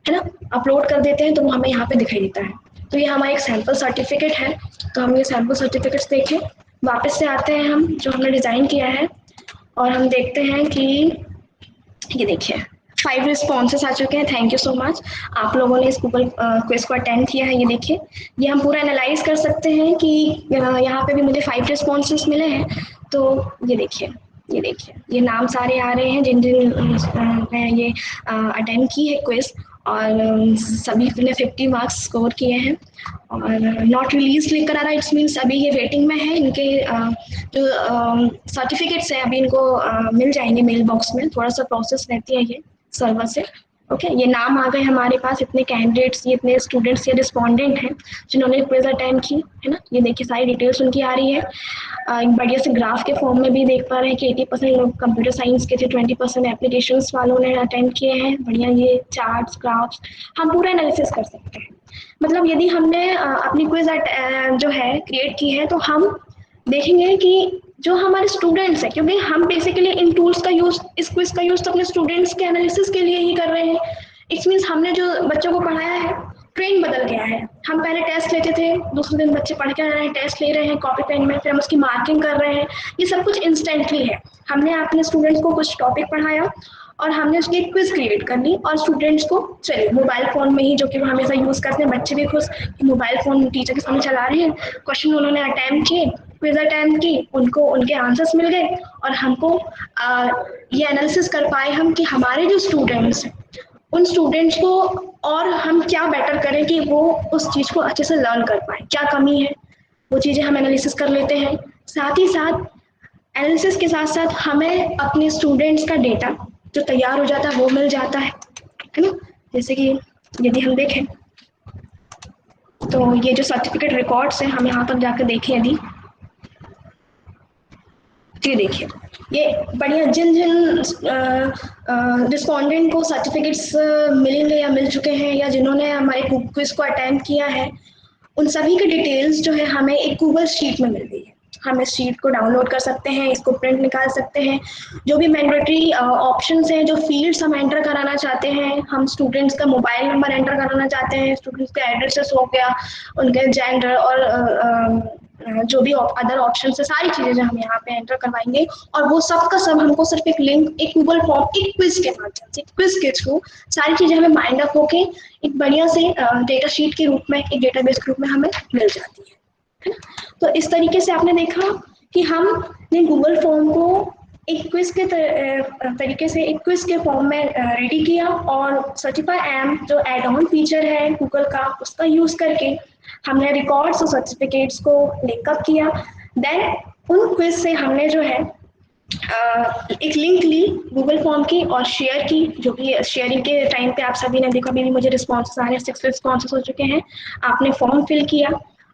है ना, अपलोड कर देते हैं, तो वो हमें यहाँ पे दिखाई देता है। तो ये हमारा एक सैम्पल सर्टिफिकेट है। तो हम ये सैम्पल सर्टिफिकेट्स देखें, वापस से आते हैं हम जो हमने डिज़ाइन किया है, और हम देखते हैं कि ये देखिए 5 रिस्पॉन्सेस आ चुके हैं। थैंक यू सो मच, आप लोगों ने इस गूगल क्विज को अटेंड किया है। ये देखिए, ये हम पूरा एनालाइज कर सकते हैं कि यहाँ पे भी मुझे 5 रिस्पॉन्सेस मिले हैं। तो ये देखिए, ये देखिए, ये नाम सारे आ रहे हैं जिन जिन ने ये अटेंड की है क्विज, और सभी ने 50 मार्क्स स्कोर किए हैं। और नॉट रिलीज क्लिक करा रहा है, इट्स मीन्स अभी ये वेटिंग में है। इनके जो सर्टिफिकेट्स हैं अभी इनको मिल जाएंगे मेल बॉक्स में, थोड़ा सा प्रोसेस रहती है ये सर्वर से। ओके, ये नाम आ गए हमारे पास, इतने कैंडिडेट्स, ये इतने स्टूडेंट्स या रिस्पोंडेंट हैं जिन्होंने क्विज अटेंड की, है ना। ये देखिए सारी डिटेल्स उनकी आ रही है। एक बढ़िया से ग्राफ के फॉर्म में भी देख पा रहे हैं कि 80% लोग कंप्यूटर साइंस के थे, 20% एप्लीकेशंस वालों ने अटेंड किए हैं। बढ़िया, ये चार्ट्स, ग्राफ्स, हम पूरा एनालिसिस कर सकते हैं। मतलब यदि हमने अपनी क्विज जो है क्रिएट की है, तो हम देखेंगे कि जो हमारे स्टूडेंट्स हैं, क्योंकि हम बेसिकली इन टूल्स का यूज़, इस क्विज का यूज़ तो अपने स्टूडेंट्स के एनालिसिस के लिए ही कर रहे हैं। इट्स मीन्स हमने जो बच्चों को पढ़ाया है, ट्रेन बदल गया है। हम पहले टेस्ट लेते थे, दूसरे दिन बच्चे पढ़ के आ रहे हैं, टेस्ट ले रहे हैं कॉपी पेन में, फिर हम उसकी मार्किंग कर रहे हैं। ये सब कुछ इंस्टेंटली है। हमने अपने स्टूडेंट्स को कुछ टॉपिक पढ़ाया और हमने उसकी एक क्विज क्रिएट कर ली, और स्टूडेंट्स को चलिए मोबाइल फ़ोन में ही, जो कि वो हमेशा यूज़ करते हैं, बच्चे भी खुश कि मोबाइल फ़ोन टीचर के सामने चला रहे हैं, क्वेश्चन उन्होंने अटैम्प्ट किए, क्विज अटैम्प्ट की, उनको उनके आंसर्स मिल गए, और हमको ये एनालिसिस कर पाए हम कि हमारे जो स्टूडेंट्स हैं, उन स्टूडेंट्स को और हम क्या बेटर करें कि वो उस चीज़ को अच्छे से लर्न कर पाएँ, क्या कमी है, वो चीज़ें हम एनालिसिस कर लेते हैं। साथ ही साथ एनालिसिस के साथ साथ हमें अपने स्टूडेंट्स का डेटा जो तैयार हो जाता है वो मिल जाता है ना। जैसे कि यदि हम देखें तो ये जो सर्टिफिकेट रिकॉर्ड्स हैं, हम यहाँ पर जाकर देखें यदि, ये देखिए, ये बढ़िया जिन जिन रिस्पोंडेंट को सर्टिफिकेट्स मिलेंगे या मिल चुके हैं, या जिन्होंने हमारे क्विज को अटेम्प्ट किया है, उन सभी के डिटेल्स जो है हमें एक गूगल शीट में मिल गई है। हम इस शीट को डाउनलोड कर सकते हैं, इसको प्रिंट निकाल सकते हैं। जो भी मैंडेटरी ऑप्शंस हैं, जो फील्ड्स हम एंटर कराना चाहते हैं, हम स्टूडेंट्स का मोबाइल नंबर एंटर कराना चाहते हैं, स्टूडेंट्स का एड्रेसेस हो गया, उनके जेंडर और जो भी अदर ऑप्शन है, सारी चीज़ें जो हम यहाँ पे एंटर करवाएंगे, और वो सब का सब हमको सिर्फ एक लिंक, एक गूगल फॉर्म, एक क्विज के माध्यम से, क्विज के थ्रू सारी चीज़ें हमें माइंड अप होके एक बढ़िया से डेटा शीट के रूप में, एक डेटाबेस के रूप में हमें मिल जाती है ना। तो इस तरीके से आपने देखा कि हमने गूगल फॉर्म को एक क्विज के तरीके से, एक क्विज के फॉर्म में रेडी किया, और सर्टिफाई एम जो एड ऑन फीचर है गूगल का, उसका यूज़ करके हमने रिकॉर्ड्स और सर्टिफिकेट्स को लिंकअप किया। देन उन क्विज से हमने जो है एक लिंक ली गूगल फॉर्म की और शेयर की। जो भी शेयरिंग के टाइम पे आप सभी ने देखा, अभी भी मुझे रिस्पॉन्स आ रहे हैं, 6 रिस्पॉन्सेस हो चुके हैं। आपने फॉर्म फिल किया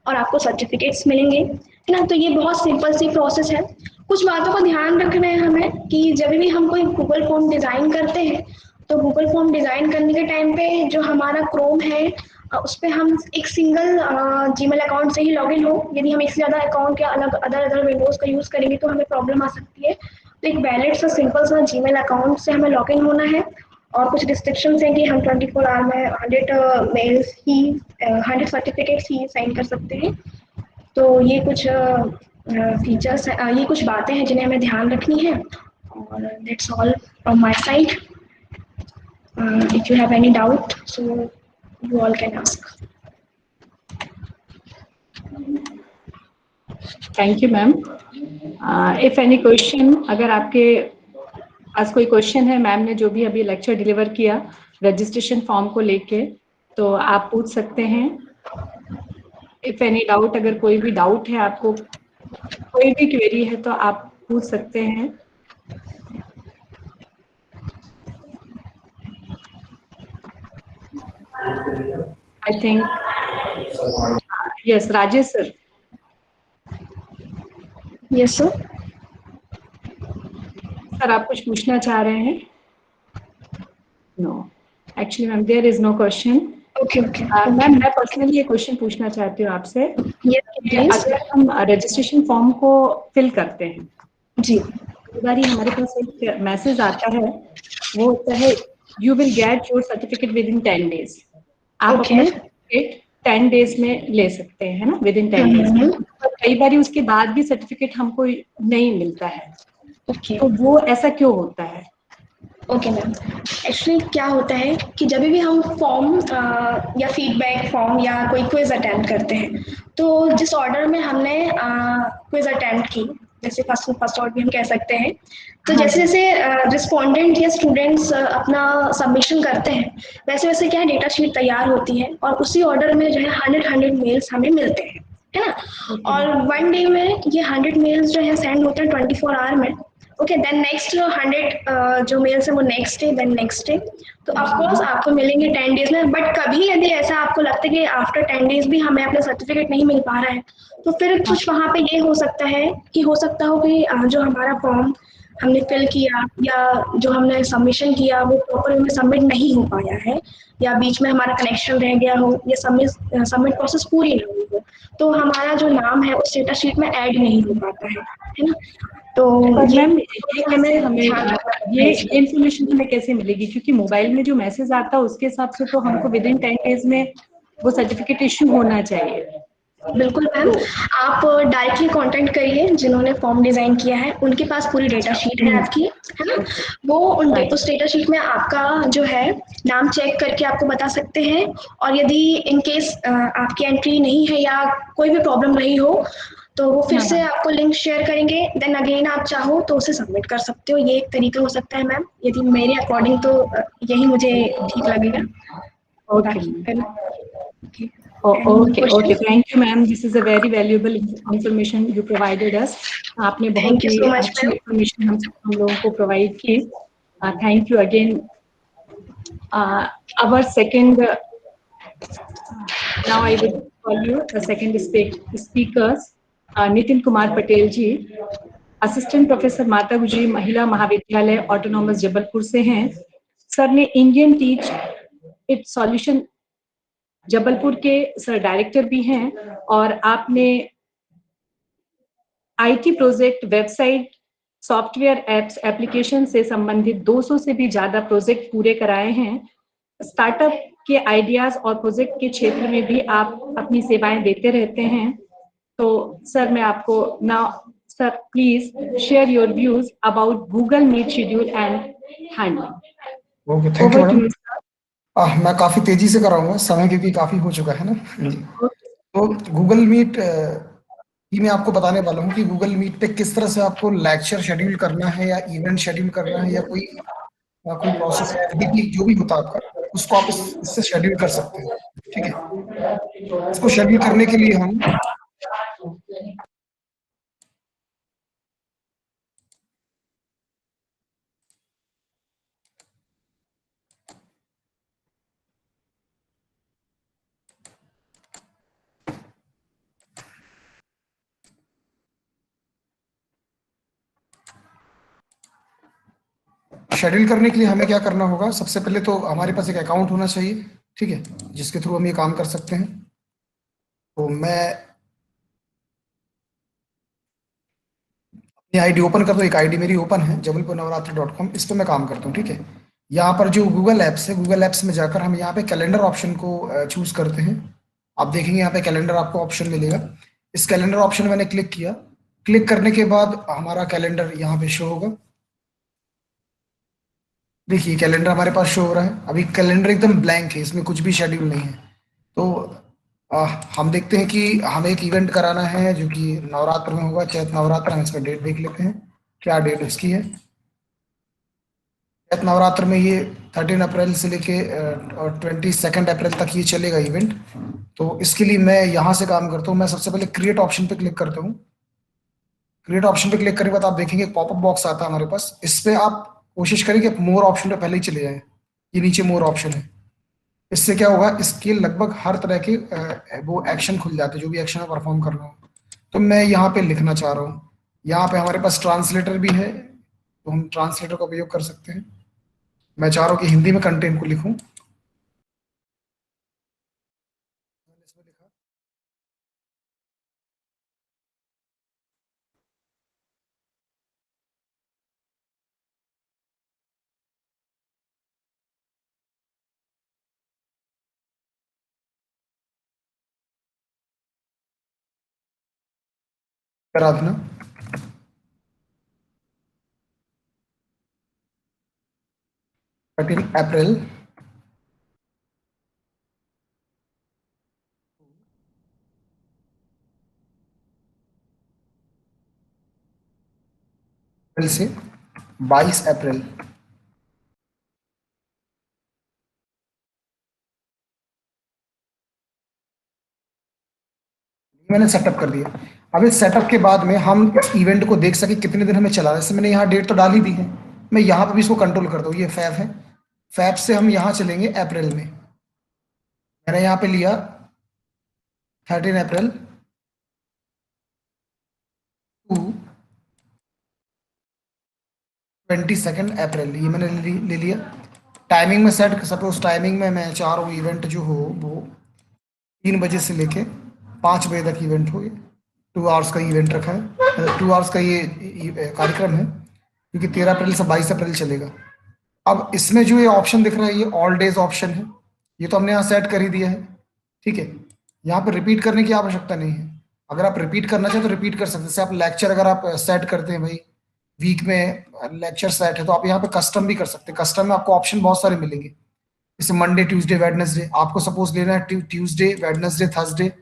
और आपको सर्टिफिकेट्स मिलेंगे, है ना। तो ये बहुत सिंपल सी प्रोसेस है। कुछ बातों का ध्यान रखना है हमें कि जब भी हम कोई गूगल फॉर्म डिज़ाइन करते हैं, तो गूगल फॉर्म डिज़ाइन करने के टाइम पे जो हमारा क्रोम है, उस पर हम एक सिंगल जीमेल अकाउंट से ही लॉगिन हो। यदि हम एक से ज़्यादा अकाउंट या अलग अदर विंडोज़ का यूज़ करेंगे तो हमें प्रॉब्लम आ सकती है। तो एक वैलिड सा सिंपल सा जीमेल अकाउंट से हमें लॉगिन होना है, और कुछ रिस्ट्रिक्शंस हैं कि हम 24 आवर में 100 मेल्स ही, 100 सर्टिफिकेट्स ही साइन कर सकते हैं। तो ये कुछ फीचर्स, ये कुछ बातें हैं जिन्हें हमें ध्यान रखनी है। और that's all from my side. If you have any doubt, so you all can ask. Thank you, ma'am. If any question, अगर आपके पास कोई क्वेश्चन है मैम ने जो भी अभी लेक्चर डिलीवर किया रजिस्ट्रेशन फॉर्म को लेके, तो आप पूछ सकते हैं। इफ एनी डाउट, अगर कोई भी डाउट है आपको, कोई भी क्वेरी है, तो आप पूछ सकते हैं। I think yes, Rajesh sir. Yes sir. Sir आप कुछ पूछना चाह रहे हैं? No, actually ma'am there is no question. Okay okay. Ma'am मैं पर्सनली ये क्वेश्चन पूछना चाहती हूँ आपसे। Yes please. अगर हम रजिस्ट्रेशन फॉर्म को फिल करते हैं जी, कई बार हमारे पास एक मैसेज आता है, वो होता है you will get your certificate with in 10 days। आप ओके। अपना सर्टिफिकेट 10 days में ले सकते हैं, है ना, विद इन 10 days। पर कई बार उसके बाद भी सर्टिफिकेट हमको नहीं मिलता है, ओके तो वो ऐसा क्यों होता है? ओके मैम, एक्चुअली क्या होता है कि जब भी हम फॉर्म या फीडबैक फॉर्म या कोई क्विज अटेम्प्ट करते हैं, तो जिस ऑर्डर में हमने क्विज अटेम्प्ट की, जैसे फर्स्ट ऑर्डर भी हम कह सकते हैं, तो हाँ जैसे जी। जैसे रिस्पोंडेंट या स्टूडेंट्स अपना सबमिशन करते हैं, वैसे वैसे क्या डेटा शीट तैयार होती है और उसी ऑर्डर में जो है 100 मेल्स हमें मिलते हैं, है ना। ओके। और 1 डे में ये 100 मेल्स जो है सेंड होते हैं 24 आवर में। ओके, देन नेक्स्ट 100 जो मेल्स है वो next day, then next day. तो ऑफकोर्स आपको मिलेंगे 10 डेज में, बट कभी यदि ऐसा आपको लगता है कि आफ्टर 10 डेज भी हमें अपना सर्टिफिकेट नहीं मिल पा रहा है, तो फिर हाँ कुछ वहाँ पे ये हो सकता है कि हो सकता हो कि जो हमारा फॉर्म हमने फिल किया या जो हमने सबमिशन किया वो प्रॉपर वे में सबमिट नहीं हो पाया है, या बीच में हमारा कनेक्शन रह गया हो, या सबमिट प्रोसेस पूरी नहीं हुई हो, तो हमारा जो नाम है उस डेटा शीट में ऐड नहीं हो पाता है ना। तो पर ये मैम ये कैसे हमें हमें ध्यान रखना ये है इसमें। इन्फॉर्मेशन हमें कैसे मिलेगी? क्योंकि मोबाइल में जो मैसेज आता है उसके हिसाब से तो हमको विद इन 10 days में वो सर्टिफिकेट इश्यू होना चाहिए। बिल्कुल मैम, तो आप डायरेक्टली कांटेक्ट करिए जिन्होंने फॉर्म डिज़ाइन किया है, उनके पास पूरी डेटा अच्छा, शीट है आपकी, है ना। ओके, वो हाँ उस डेटा शीट में आपका जो है नाम चेक करके आपको बता सकते हैं, और यदि इन केस आपकी एंट्री नहीं है या कोई भी प्रॉब्लम रही हो, तो वो फिर हाँ से हाँ। आपको लिंक शेयर करेंगे, देन अगेन आप चाहो तो उसे सबमिट कर सकते हो। ये एक तरीका हो सकता है मैम, यदि मेरे अकॉर्डिंग तो यही मुझे ठीक लगेगा। ओके बाकी मैम। फिर any okay okay, question? Thank you ma'am, this is a very valuable information you provided us. आपने बहुत थैंक यू ही सो मच अच्छी मैम। इंफॉर्मेशन हम लोगों को प्रोवाइड की। Thank you again. Our second, now I will call you the second speakers, Nitin Kumar Patel ji, assistant professor Mata Gujri महिला महाविद्यालय ऑटोनॉमस जबलपुर से हैं। सर ने Indian teach it solution Jabalpur के सर डायरेक्टर भी हैं, और आपने IT project, website, software, apps, application से संबंधित 200 से भी ज्यादा प्रोजेक्ट पूरे कराए हैं। स्टार्टअप के आइडियाज और प्रोजेक्ट के क्षेत्र में भी आप अपनी सेवाएं देते रहते हैं। तो सर मैं आपको now, sir please share your views about Google Meet schedule and handling. Okay, thank you over to madam. You sir. मैं काफ़ी तेज़ी से कराऊंगा, समय क्योंकि काफ़ी हो चुका है ना जी। तो गूगल मीट ही मैं आपको बताने वाला हूँ कि गूगल मीट पे किस तरह से आपको लेक्चर शेड्यूल करना है या इवेंट शेड्यूल करना है, या कोई प्रोसेस एफडीपी जो भी होता है आपका, उसको आप इससे शेड्यूल कर सकते हैं। ठीक है, इसको शेड्यूल करने के लिए हम शेड्यूल करने के लिए हमें क्या करना होगा, सबसे पहले तो हमारे पास एक अकाउंट होना चाहिए, ठीक है, जिसके थ्रू हम ये काम कर सकते हैं। तो मैं ये आईडी ओपन कर दो, एक आईडी मेरी ओपन है jabalpurnavratri.com, इस पे मैं काम करता हूँ, ठीक है। यहाँ पर जो गूगल एप्स है, गूगल एप्स में जाकर हम यहाँ पे कैलेंडर ऑप्शन को चूज करते हैं। आप देखेंगे यहाँ पे कैलेंडर आपको ऑप्शन मिलेगा, इस कैलेंडर ऑप्शन मैंने क्लिक किया। क्लिक करने के बाद हमारा कैलेंडर यहाँ पे शो होगा। देखिए कैलेंडर हमारे पास शो हो रहा है, अभी कैलेंडर एकदम ब्लैंक है, इसमें कुछ भी शेड्यूल नहीं है। तो आ, हम देखते हैं कि हमें एक इवेंट कराना है जो कि नवरात्र में होगा, चैत नवरात्र। हम इसका डेट देख लेते हैं, क्या डेट इसकी है। चैत नवरात्र में ये 13 अप्रैल से लेके 22 अप्रैल तक ये चलेगा इवेंट। तो इसके लिए मैं यहाँ से काम करता हूँ, मैं सबसे पहले क्रिएट ऑप्शन पे क्लिक करता हूँ। क्रिएट ऑप्शन पे क्लिक करने के बाद आप देखेंगे पॉपअप बॉक्स आता है हमारे पास, इस पे आप कोशिश करें कि मोर ऑप्शन पे पहले ही चले जाएं। ये नीचे मोर ऑप्शन है, इससे क्या होगा, इसके लगभग हर तरह के वो एक्शन खुल जाते हैं, जो भी एक्शन है परफॉर्म करना हो। तो मैं यहाँ पे लिखना चाह रहा हूँ, यहाँ पे हमारे पास ट्रांसलेटर भी है, तो हम ट्रांसलेटर का उपयोग कर सकते हैं। मैं चाह रहा हूँ कि हिंदी में कंटेंट को लिखूं। आराधना, 13 अप्रैल से 22 अप्रैल। मैंने सेटअप कर दिया। अब इस सेटअप के बाद में हम इस इवेंट को देख सके कितने दिन हमें चला है। जैसे मैंने यहाँ डेट तो डाल ही दी है, मैं यहाँ पे भी इसको कंट्रोल करता हूँ। ये फैब है, फैब से हम यहाँ चलेंगे अप्रैल में। मैंने यहाँ पे लिया 13 अप्रैल टू 22 अप्रैल, ये मैंने ले लिया। टाइमिंग में सेट, सपोज टाइमिंग में मैं चाह रहा हूँ इवेंट जो हो वो 3 बजे से लेके 5 बजे तक इवेंट हो। 2 आवर्स का इवेंट रखा है, 2 आवर्स का ये कार्यक्रम है, क्योंकि 13 अप्रैल से 22 अप्रैल चलेगा। अब इसमें जो ये ऑप्शन दिख रहा है ये ऑल डेज ऑप्शन है, ये तो हमने यहाँ सेट कर ही दिया है। ठीक है, यहाँ पे रिपीट करने की आवश्यकता नहीं है। अगर आप रिपीट करना चाहें तो रिपीट कर सकते हैं। जैसे आप लेक्चर अगर आप सेट करते हैं, भाई वीक में लेक्चर सेट है, तो आप यहाँ पे कस्टम भी कर सकते हैं। कस्टम में आपको ऑप्शन बहुत सारे मिलेंगे, जैसे मंडे ट्यूसडे वेडनेसडे। आपको सपोज लेना है ट्यूसडे वेडनेसडे थर्सडे,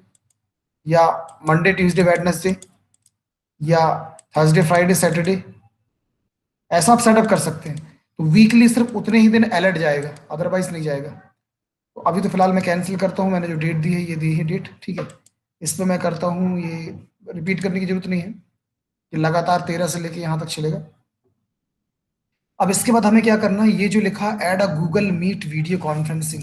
या मंडे ट्यूसडे वेडनेसडे, या थर्सडे फ्राइडे सैटरडे, ऐसा आप सेटअप कर सकते हैं। तो वीकली सिर्फ उतने ही दिन अलर्ट जाएगा, अदरवाइज नहीं जाएगा। तो अभी तो फिलहाल मैं कैंसिल करता हूँ, मैंने जो डेट दी है ये दी है डेट। ठीक है, इस पर मैं करता हूँ, ये रिपीट करने की जरूरत नहीं है, ये लगातार 13 से लेके यहाँ तक चलेगा। अब इसके बाद हमें क्या करना है, ये जो लिखा add a Google Meet video conferencing,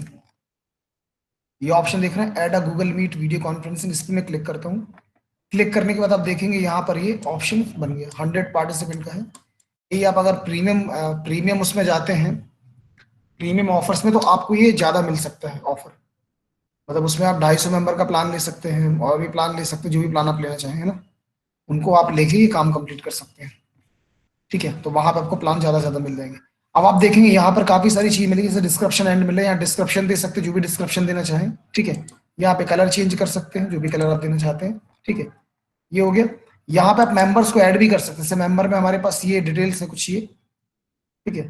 ये ऑप्शन देख रहे हैं add a Google Meet video conferencing, इस पर मैं क्लिक करता हूँ। क्लिक करने के बाद आप देखेंगे यहाँ पर ये ऑप्शन बन गया, 100 पार्टिसिपेंट का है। ये आप अगर प्रीमियम उसमें जाते हैं, प्रीमियम ऑफर्स में, तो आपको ये ज्यादा मिल सकता है ऑफर। मतलब उसमें आप 250 मेंबर का प्लान ले सकते हैं, और भी प्लान ले सकते हैं, जो भी प्लान आप लेना चाहें, है ना, उनको आप लेके ये काम कंप्लीट कर सकते हैं। ठीक है, तो वहां पर आपको प्लान ज्यादा मिल जाएंगे। अब आप देखेंगे यहाँ पर काफी सारी चीज मिलेगी, जैसे डिस्क्रिप्शन एंड मिले, यहाँ डिस्क्रिप्शन दे सकते हैं, जो भी डिस्क्रिप्शन देना चाहें। ठीक है, यहाँ पे कलर चेंज कर सकते हैं, जो भी कलर आप देना चाहते हैं। ठीक है, ये हो गया। यहाँ पे आप मेंबर्स को ऐड भी कर सकते हैं। जैसे मेंबर में हमारे पास ये डिटेल्स है कुछ ये। ठीक है,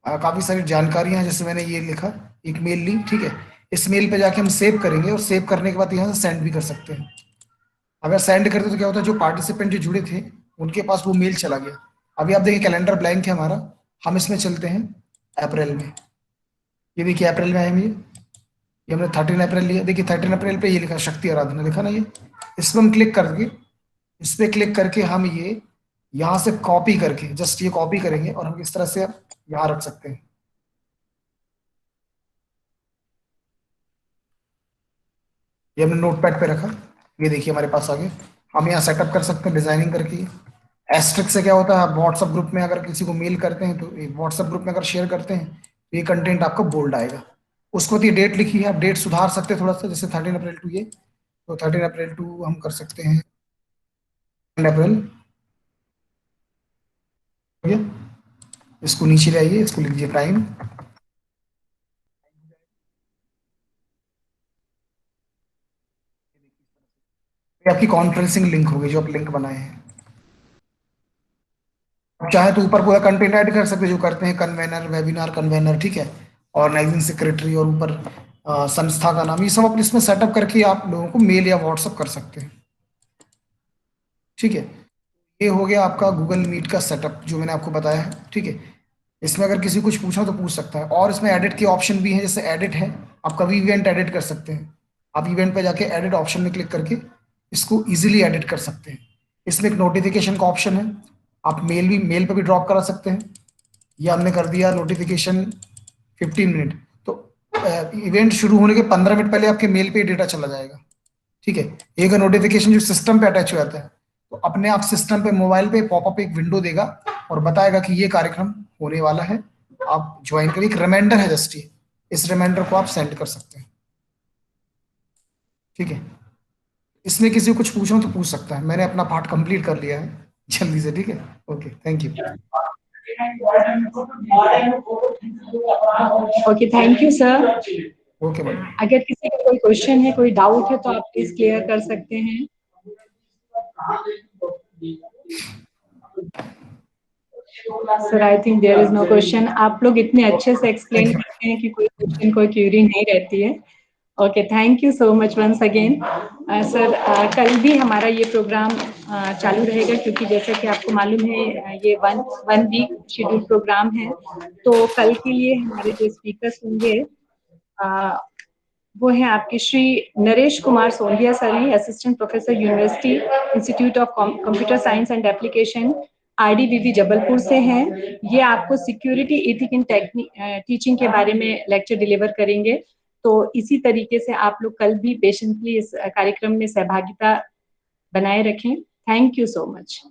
काफी सारी जानकारियां हैं। जैसे मैंने ये लिखा, एक मेल ली। ठीक है, इस मेल पे जाके हम सेव करेंगे, और सेव करने के बाद यहाँ से सेंड भी कर सकते हैं। अगर सेंड करते तो क्या होता है, जो पार्टिसिपेंट जो जुड़े थे उनके पास वो मेल चला गया। अभी आप देखिए कैलेंडर ब्लैंक है हमारा, हम इसमें चलते हैं अप्रैल में। ये देखिए अप्रैल में आए ये हमने 13 अप्रैल लिया। देखिए 13 अप्रैल पे ये लिखा शक्ति आराधना लिखा ना, ये इस पर हम क्लिक करके, इस पे क्लिक करके हम ये यहाँ से कॉपी करके, जस्ट ये कॉपी करेंगे और हम इस तरह से यहाँ रख सकते हैं। ये हमने नोटपैड पे रखा, ये देखिए हमारे पास आ गए। हम यहाँ सेटअप कर सकते हैं डिजाइनिंग करके। एस्ट्रिक से क्या होता है, आप व्हाट्सएप ग्रुप में अगर किसी को मेल करते हैं, तो व्हाट्सएप ग्रुप में अगर शेयर करते हैं तो ये कंटेंट आपका बोल्ड आएगा। उसको तो ये डेट लिखी है, आप डेट सुधार सकते हैं थोड़ा सा, जैसे 13 अप्रैल टू ये, तो 13 अप्रैल टू हम कर सकते हैं अप्रैल। इसको नीचे ले आइए, इसको लिख दीजिए प्राइम। आपकी कॉन्फ्रेंसिंग लिंक होगी जो आप लिंक बनाए हैं। चाहे तो ऊपर पूरा कंटेंट ऐड कर सकते हैं, जो करते हैं कन्वेनर, वेबिनार कन्वेनर। ठीक है, ऑर्गेनाइजिंग सेक्रेटरी, और ऊपर संस्था का नाम, ये सब अपने इसमें सेटअप करके आप लोगों को मेल या व्हाट्सअप कर सकते हैं। ठीक है, ये हो गया आपका गूगल मीट का सेटअप जो मैंने आपको बताया है। ठीक है, इसमें अगर किसी कुछ पूछा तो पूछ सकता है। और इसमें एडिट के ऑप्शन भी हैं, जैसे एडिट है, आप कभी इवेंट एडिट कर सकते हैं। आप इवेंट पे जाके एडिट ऑप्शन में क्लिक करके इसको इजीली एडिट कर सकते हैं। इसमें एक नोटिफिकेशन का ऑप्शन है, आप मेल पे भी ड्रॉप करा सकते हैं। ये हमने कर दिया नोटिफिकेशन 15 मिनट, तो इवेंट शुरू होने के 15 मिनट पहले आपके मेल पे डेटा चला जाएगा। ठीक है, एक नोटिफिकेशन जो सिस्टम पे अटैच हो जाता है, तो अपने आप सिस्टम पे मोबाइल पे पॉपअप एक विंडो देगा और बताएगा कि ये कार्यक्रम होने वाला है, आप ज्वाइन करिए। एक रिमाइंडर है जस्ट ये, इस रिमाइंडर को आप सेंड कर सकते हैं। ठीक है, इसमें किसी को कुछ पूछना तो पूछ सकता है। मैंने अपना पार्ट कंप्लीट कर लिया है जल्दी से। ठीक है, okay, thank you. Okay, thank you sir. Okay madam. अगर किसी का कोई क्वेश्चन है, कोई डाउट है, तो आप प्लीज क्लियर कर सकते हैं। Sir I think there is no question. आप लोग इतने अच्छे से एक्सप्लेन करते हैं कि कोई क्वेश्चन कोई क्यूरी नहीं रहती है। Okay, thank you so much once again. Sir कल भी हमारा ये प्रोग्राम चालू रहेगा, क्योंकि जैसा कि आपको मालूम है ये वन वीक शेड्यूल प्रोग्राम है। तो कल के लिए हमारे जो स्पीकर्स होंगे वो हैं आपके श्री नरेश कुमार सोंधिया सर हैं, assistant professor university institute of computer science and application IDBB Jabalpur से हैं। ये आपको सिक्योरिटी एथिक इन टीचिंग के बारे में लेक्चर डिलीवर करेंगे। तो इसी तरीके से आप लोग कल भी पेशेंटली इस कार्यक्रम में सहभागिता बनाए रखें। Thank you so much.